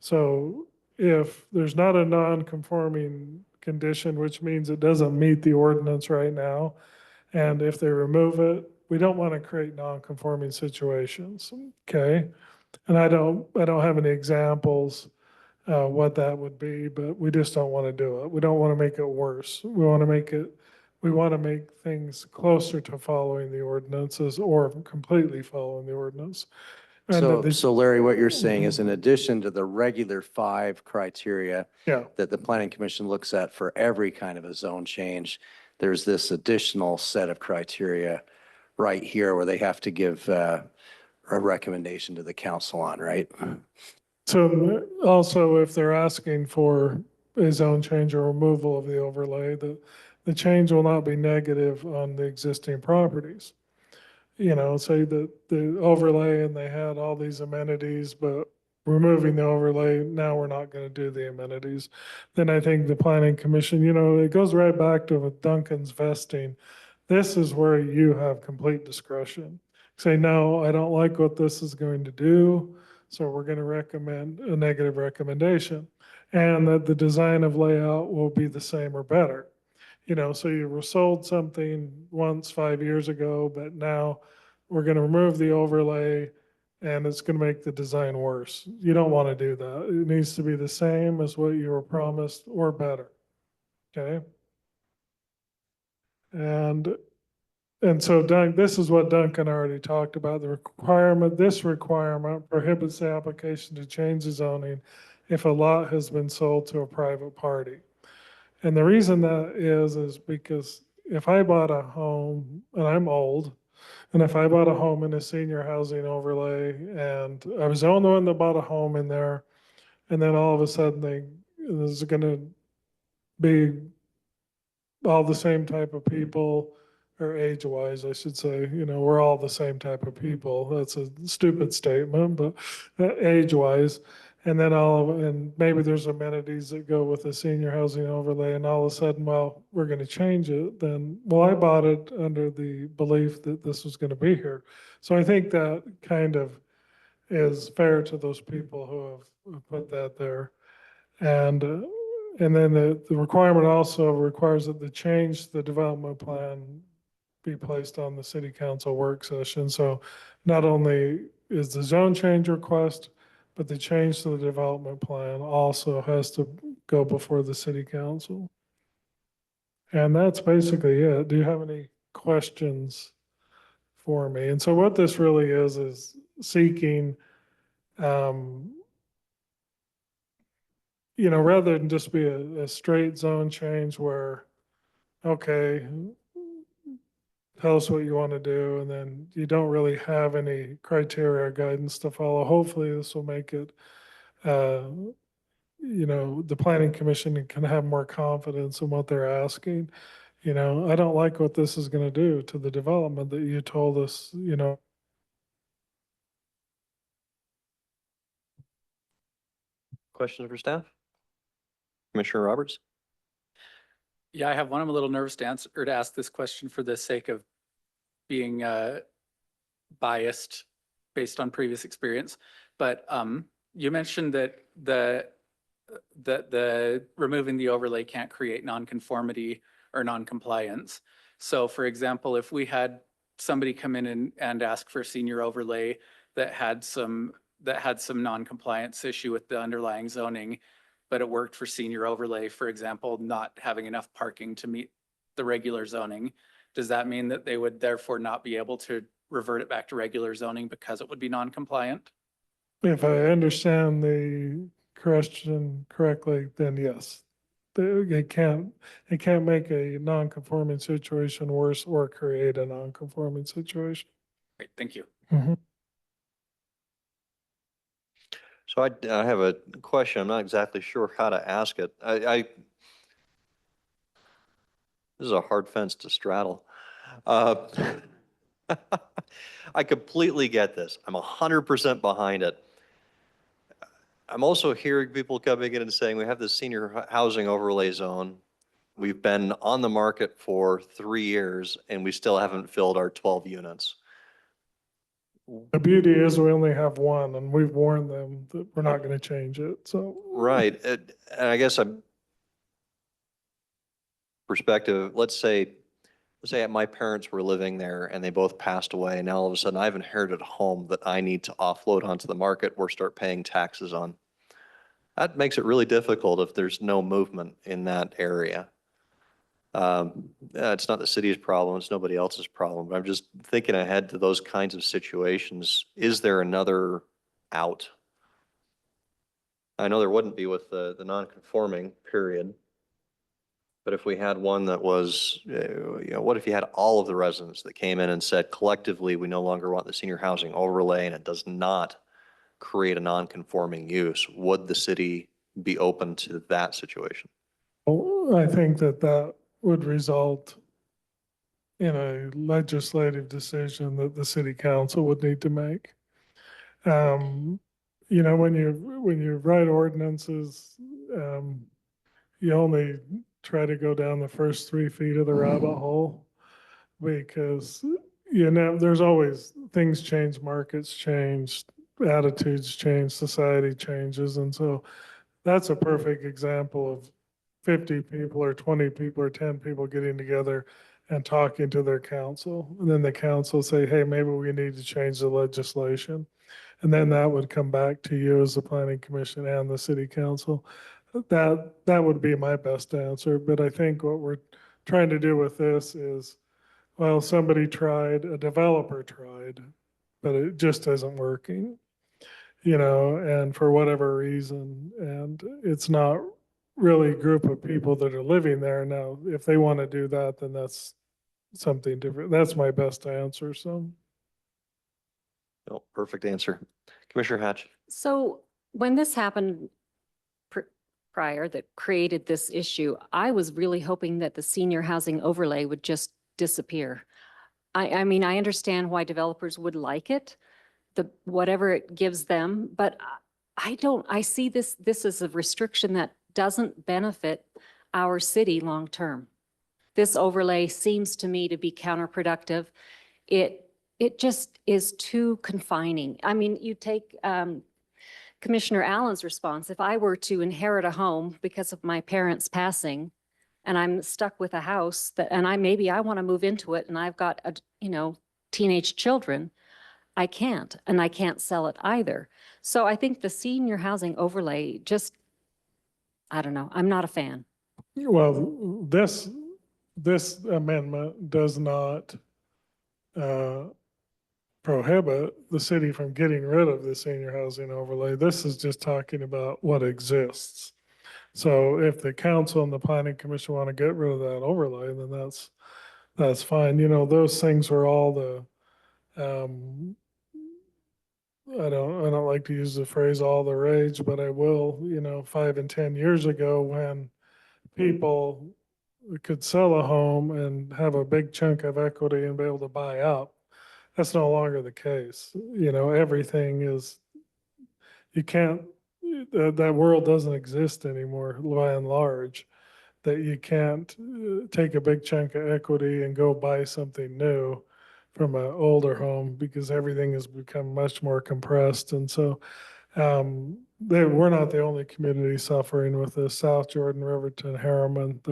So if there's not a non-conforming condition, which means it doesn't meet the ordinance right now, and if they remove it, we don't want to create non-conforming situations, okay? And I don't have any examples what that would be, but we just don't want to do it. We don't want to make it worse. We want to make things closer to following the ordinances or completely following the ordinance. And that So Larry, what you're saying is in addition to the regular 5 criteria Yeah, that the planning commission looks at for every kind of a zone change, there's this additional set of criteria right here where they have to give a recommendation to the council on, right? so also if they're asking for a zone change or removal of the overlay, the change will not be negative on the existing properties. You know, say that the overlay and they had all these amenities, but removing the overlay, now we're not going to do the amenities. Then I think the planning commission, you know, it goes right back to with Duncan's vesting. This is where you have complete discretion. Say, no, I don't like what this is going to do, so we're going to recommend a negative recommendation. And that the design of layout will be the same or better. You know, so you were sold something once 5 years ago, but now we're going to remove the overlay and it's going to make the design worse. You don't want to do that. It needs to be the same as what you were promised or better. Okay? And so this is what Duncan already talked about, the requirement, this requirement prohibits the application to change the zoning if a lot has been sold to a private party. And the reason that is because if I bought a home, and I'm old, and if I bought a home in a senior housing overlay, and I was the only one that bought a home in there, and then all of a sudden there's gonna be all the same type of people, or age-wise, I should say, you know, we're all the same type of people. That's a stupid statement, but age-wise. And then and maybe there's amenities that go with the senior housing overlay, and all of a sudden, well, we're going to change it. Then, well, I bought it under the belief that this was going to be here. So I think that kind of is fair to those people who have put that there. And then the requirement also requires that the change to the development plan be placed on the city council work session. So not only is the zone change request, but the change to the development plan also has to go before the city council. And that's basically it. Do you have any questions for me? And so what this really is seeking, you know, rather than just be a straight zone change where, okay, tell us what you want to do, and then you don't really have any criteria or guidance to follow. Hopefully this will make it, you know, the planning commission can have more confidence in what they're asking. You know, I don't like what this is going to do to the development that you told us, you know. Questions for staff? Commissioner Roberts? Yeah, I have one. I'm a little nervous to answer or to ask this question for the sake of being biased based on previous experience. But you mentioned that the removing the overlay can't create nonconformity or noncompliance. So for example, if we had somebody come in and ask for a senior overlay that had some noncompliance issue with the underlying zoning, but it worked for senior overlay, for example, not having enough parking to meet the regular zoning, does that mean that they would therefore not be able to revert it back to regular zoning because it would be non-compliant? If I understand the question correctly, then yes. It can't make a non-conforming situation worse or create a non-conforming situation. Great, thank you. Mhm. So I have a question. I'm not exactly sure how to ask it. This is a hard fence to straddle. I completely get this. I'm 100% behind it. I'm also hearing people coming in and saying, we have this senior housing overlay zone. We've been on the market for 3 years and we still haven't filled our 12 units. The beauty is we only have one and we've warned them that we're not going to change it. So. Right, and I guess I'm perspective, let's say my parents were living there and they both passed away, and now all of a sudden I've inherited a home that I need to offload onto the market or start paying taxes on. That makes it really difficult if there's no movement in that area. It's not the city's problem, it's nobody else's problem, but I'm just thinking ahead to those kinds of situations. Is there another out? I know there wouldn't be with the non-conforming period. But if we had one that was, what if you had all of the residents that came in and said collectively, we no longer want the senior housing overlay and it does not create a non-conforming use? Would the city be open to that situation? Well, I think that would result in a legislative decision that the city council would need to make. When you write ordinances, you only try to go down the first 3 feet of the rabbit hole because, there's always things change, markets change, attitudes change, society changes. And so that's a perfect example of 50 people or 20 people or 10 people getting together and talking to their council. And then the council say, hey, maybe we need to change the legislation. And then that would come back to you as the planning commission and the city council. That would be my best answer. But I think what we're trying to do with this is, well, somebody tried, a developer tried, but it just isn't working, and for whatever reason. And it's not really a group of people that are living there. Now, if they want to do that, then that's something different. That's my best answer. So. No, perfect answer. Commissioner Hatch. So when this happened prior that created this issue, I was really hoping that the senior housing overlay would just disappear. I mean, I understand why developers would like it, whatever it gives them, but I see this as a restriction that doesn't benefit our city long-term. This overlay seems to me to be counterproductive. It just is too confining. I mean, you take Commissioner Allen's response. If I were to inherit a home because of my parents passing and I'm stuck with a house and maybe I want to move into it and I've got, teenage children, I can't, and I can't sell it either. So I think the senior housing overlay just, I don't know, I'm not a fan. Well, this amendment does not prohibit the city from getting rid of the senior housing overlay. This is just talking about what exists. So if the council and the planning commission want to get rid of that overlay, then that's fine. Those things were all the, I don't like to use the phrase all the rage, but I will, 5 and 10 years ago when people could sell a home and have a big chunk of equity and be able to buy up. That's no longer the case. Everything is, you can't, that world doesn't exist anymore by and large, that you can't take a big chunk of equity and go buy something new from an older home because everything has become much more compressed. And so we're not the only community suffering with this. South Jordan, Riverton, Harriman,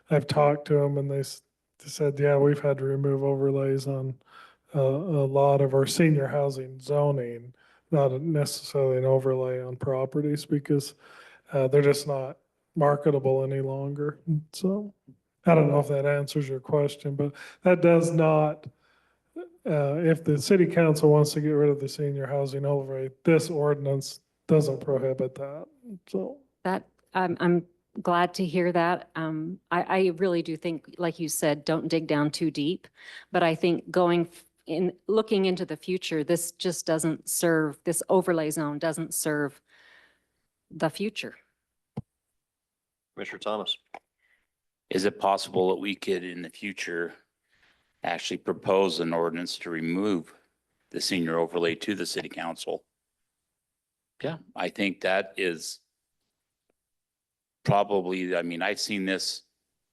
I've talked to them and they said, yeah, we've had to remove overlays on a lot of our senior housing zoning, not necessarily an overlay on properties because they're just not marketable any longer. So I don't know if that answers your question, but that does not, if the city council wants to get rid of the senior housing overlay, this ordinance doesn't prohibit that. So That I'm glad to hear that. I really do think, like you said, don't dig down too deep, but I think looking into the future, this just doesn't serve, this overlay zone doesn't serve the future. Commissioner Thomas. Is it possible that we could, in the future, actually propose an ordinance to remove the senior overlay to the city council? Yeah, I think that is probably, I've seen this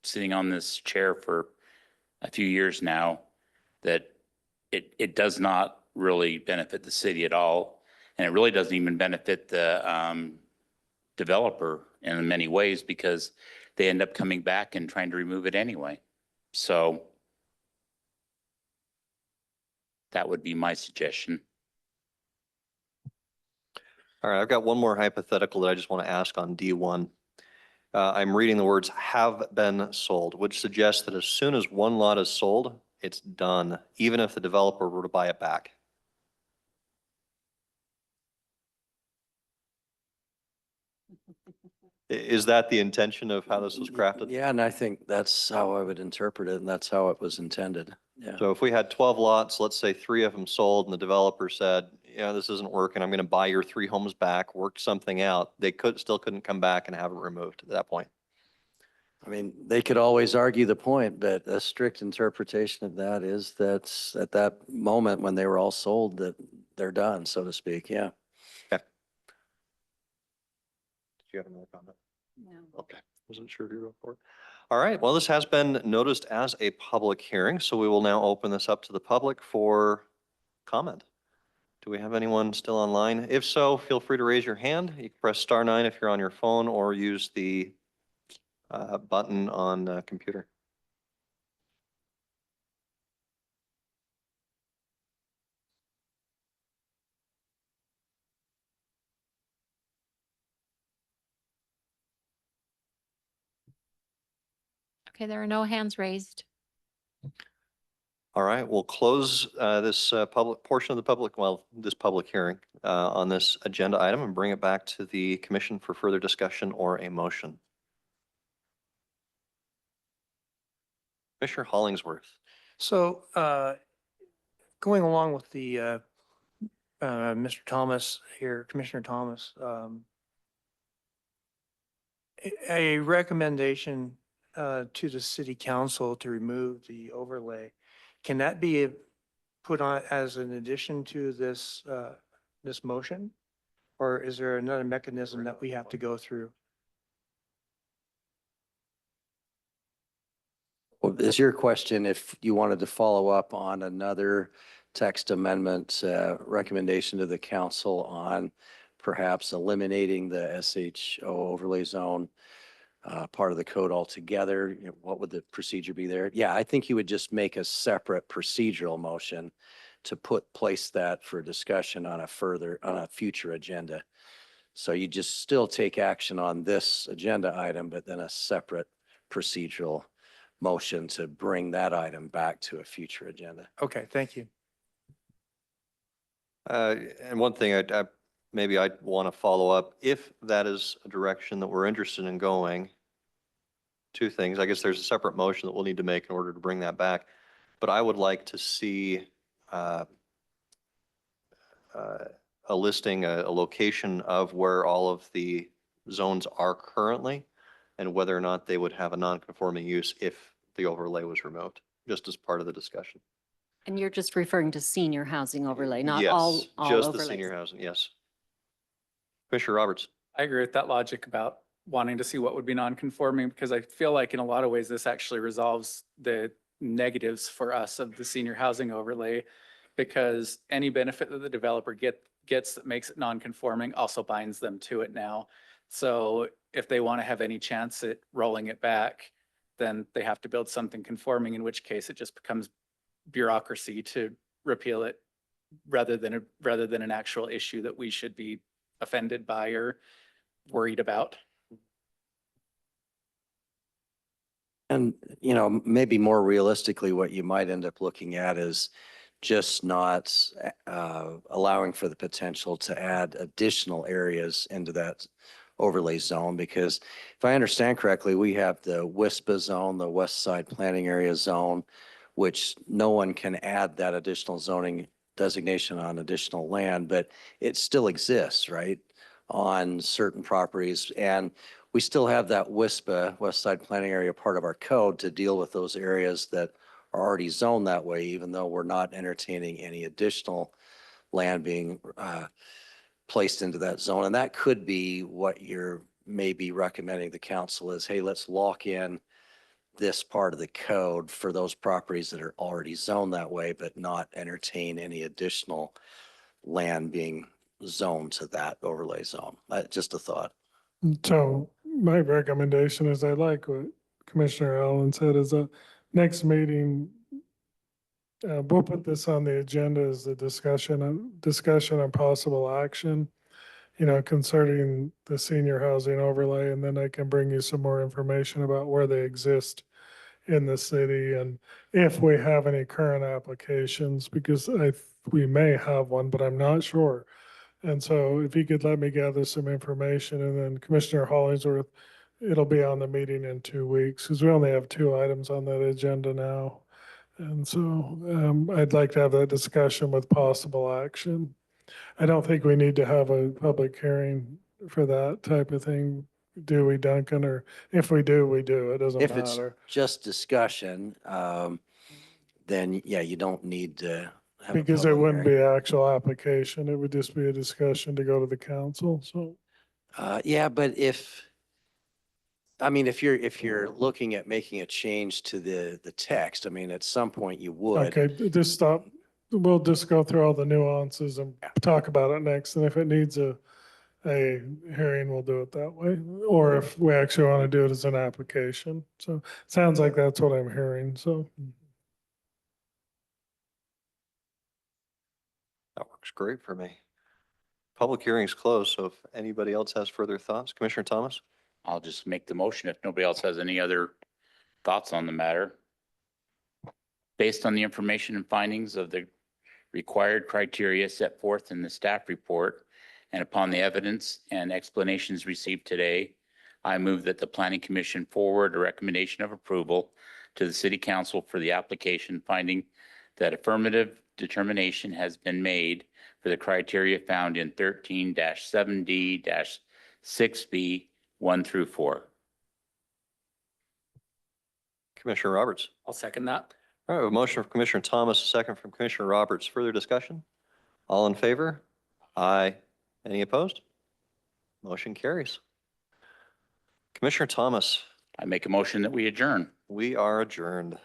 sitting on this chair for a few years now, that it does not really benefit the city at all. And it really doesn't even benefit the developer in many ways because they end up coming back and trying to remove it anyway. So that would be my suggestion. All right, I've got one more hypothetical that I just want to ask on D1. I'm reading the words "have been sold," which suggests that as soon as one lot is sold, it's done, even if the developer were to buy it back. Is that the intention of how this was crafted? Yeah, and I think that's how I would interpret it, and that's how it was intended. Yeah. So if we had 12 lots, let's say 3 of them sold and the developer said, yeah, this isn't working, I'm going to buy your 3 homes back, work something out, they still couldn't come back and have it removed at that point. I mean, they could always argue the point, but a strict interpretation of that is that at that moment when they were all sold, that they're done, so to speak. Yeah. Do you have another comment? No. Okay, wasn't sure if you were for it. All right, well, this has been noticed as a public hearing, so we will now open this up to the public for comment. Do we have anyone still online? If so, feel free to raise your hand. You can press *9 if you're on your phone or use the button on the computer. Okay, there are no hands raised. All right, we'll close this public portion of the public, well, this public hearing on this agenda item and bring it back to the commission for further discussion or a motion. Commissioner Hollingsworth. So, going along with the, Mr. Thomas here, Commissioner Thomas, a recommendation to the city council to remove the overlay, can that be put on as an addition to this, this motion? Or is there another mechanism that we have to go through? Well, is your question if you wanted to follow up on another text amendment recommendation to the council on perhaps eliminating the SHO overlay zone part of the code altogether? You know, what would the procedure be there? Yeah, I think you would just make a separate procedural motion to place that for discussion on a future agenda. So you just still take action on this agenda item, but then a separate procedural motion to bring that item back to a future agenda. Okay, thank you. And one thing maybe I'd want to follow up, if that is a direction that we're interested in going, 2 things. I guess there's a separate motion that we'll need to make in order to bring that back. But I would like to see a listing, a location of where all of the zones are currently and whether or not they would have a non-conforming use if the overlay was removed, just as part of the discussion. And you're just referring to senior housing overlay, not Yes, all just the overlays. senior housing, yes. Commissioner Roberts. I agree with that logic about wanting to see what would be non-conforming, because I feel like in a lot of ways, this actually resolves the negatives for us of the senior housing overlay, because any benefit that the developer gets that makes it non-conforming also binds them to it now. So if they want to have any chance at rolling it back, then they have to build something conforming, in which case it just becomes bureaucracy to repeal it rather than an actual issue that we should be offended by or worried about. And, you know, maybe more realistically, what you might end up looking at is just not allowing for the potential to add additional areas into that overlay zone. Because if I understand correctly, we have the WISPA zone, the West Side Planning Area zone, which no one can add that additional zoning designation on additional land, but it still exists, right, on certain properties. And we still have that WISPA, West Side Planning Area, part of our code to deal with those areas that are already zoned that way, even though we're not entertaining any additional land being placed into that zone. And that could be what you're maybe recommending the council is, hey, let's lock in this part of the code for those properties that are already zoned that way, but not entertain any additional land being zoned to that overlay zone. Just a thought. So my recommendation is I like what Commissioner Allen said is a next meeting. We'll put this on the agenda as a discussion on possible action, concerning the senior housing overlay, and then I can bring you some more information about where they exist in the city and if we have any current applications, because we may have one, but I'm not sure. And so if you could let me gather some information, and then Commissioner Hollingsworth, it'll be on the meeting in 2 weeks, because we only have 2 items on that agenda now. And so I'd like to have that discussion with possible action. I don't think we need to have a public hearing for that type of thing, do we, Duncan? Or if we do, we do. It doesn't If it's matter. just discussion, then yeah, you don't need to have a Because it public wouldn't hearing. be actual application. It would just be a discussion to go to the council. So, Yeah, but if you're looking at making a change to the text, at some point you would. okay, just stop. We'll just go through all the nuances and talk about it next. And if it needs a hearing, we'll do it that way. Or if we actually want to do it as an application. So sounds like that's what I'm hearing. So That works great for me. Public hearing's closed, so if anybody else has further thoughts, Commissioner Thomas? I'll just make the motion if nobody else has any other thoughts on the matter. Based on the information and findings of the required criteria set forth in the staff report, and upon the evidence and explanations received today, I move that the Planning Commission forward a recommendation of approval to the City Council for the application, finding that affirmative determination has been made for the criteria found in 13-7D-6B 1 through 4. Commissioner Roberts? I'll second that. All right, a motion from Commissioner Thomas, a second from Commissioner Roberts. Further discussion? All in favor? Aye. Any opposed? Motion carries. Commissioner Thomas, I make a motion that we adjourn. we are adjourned.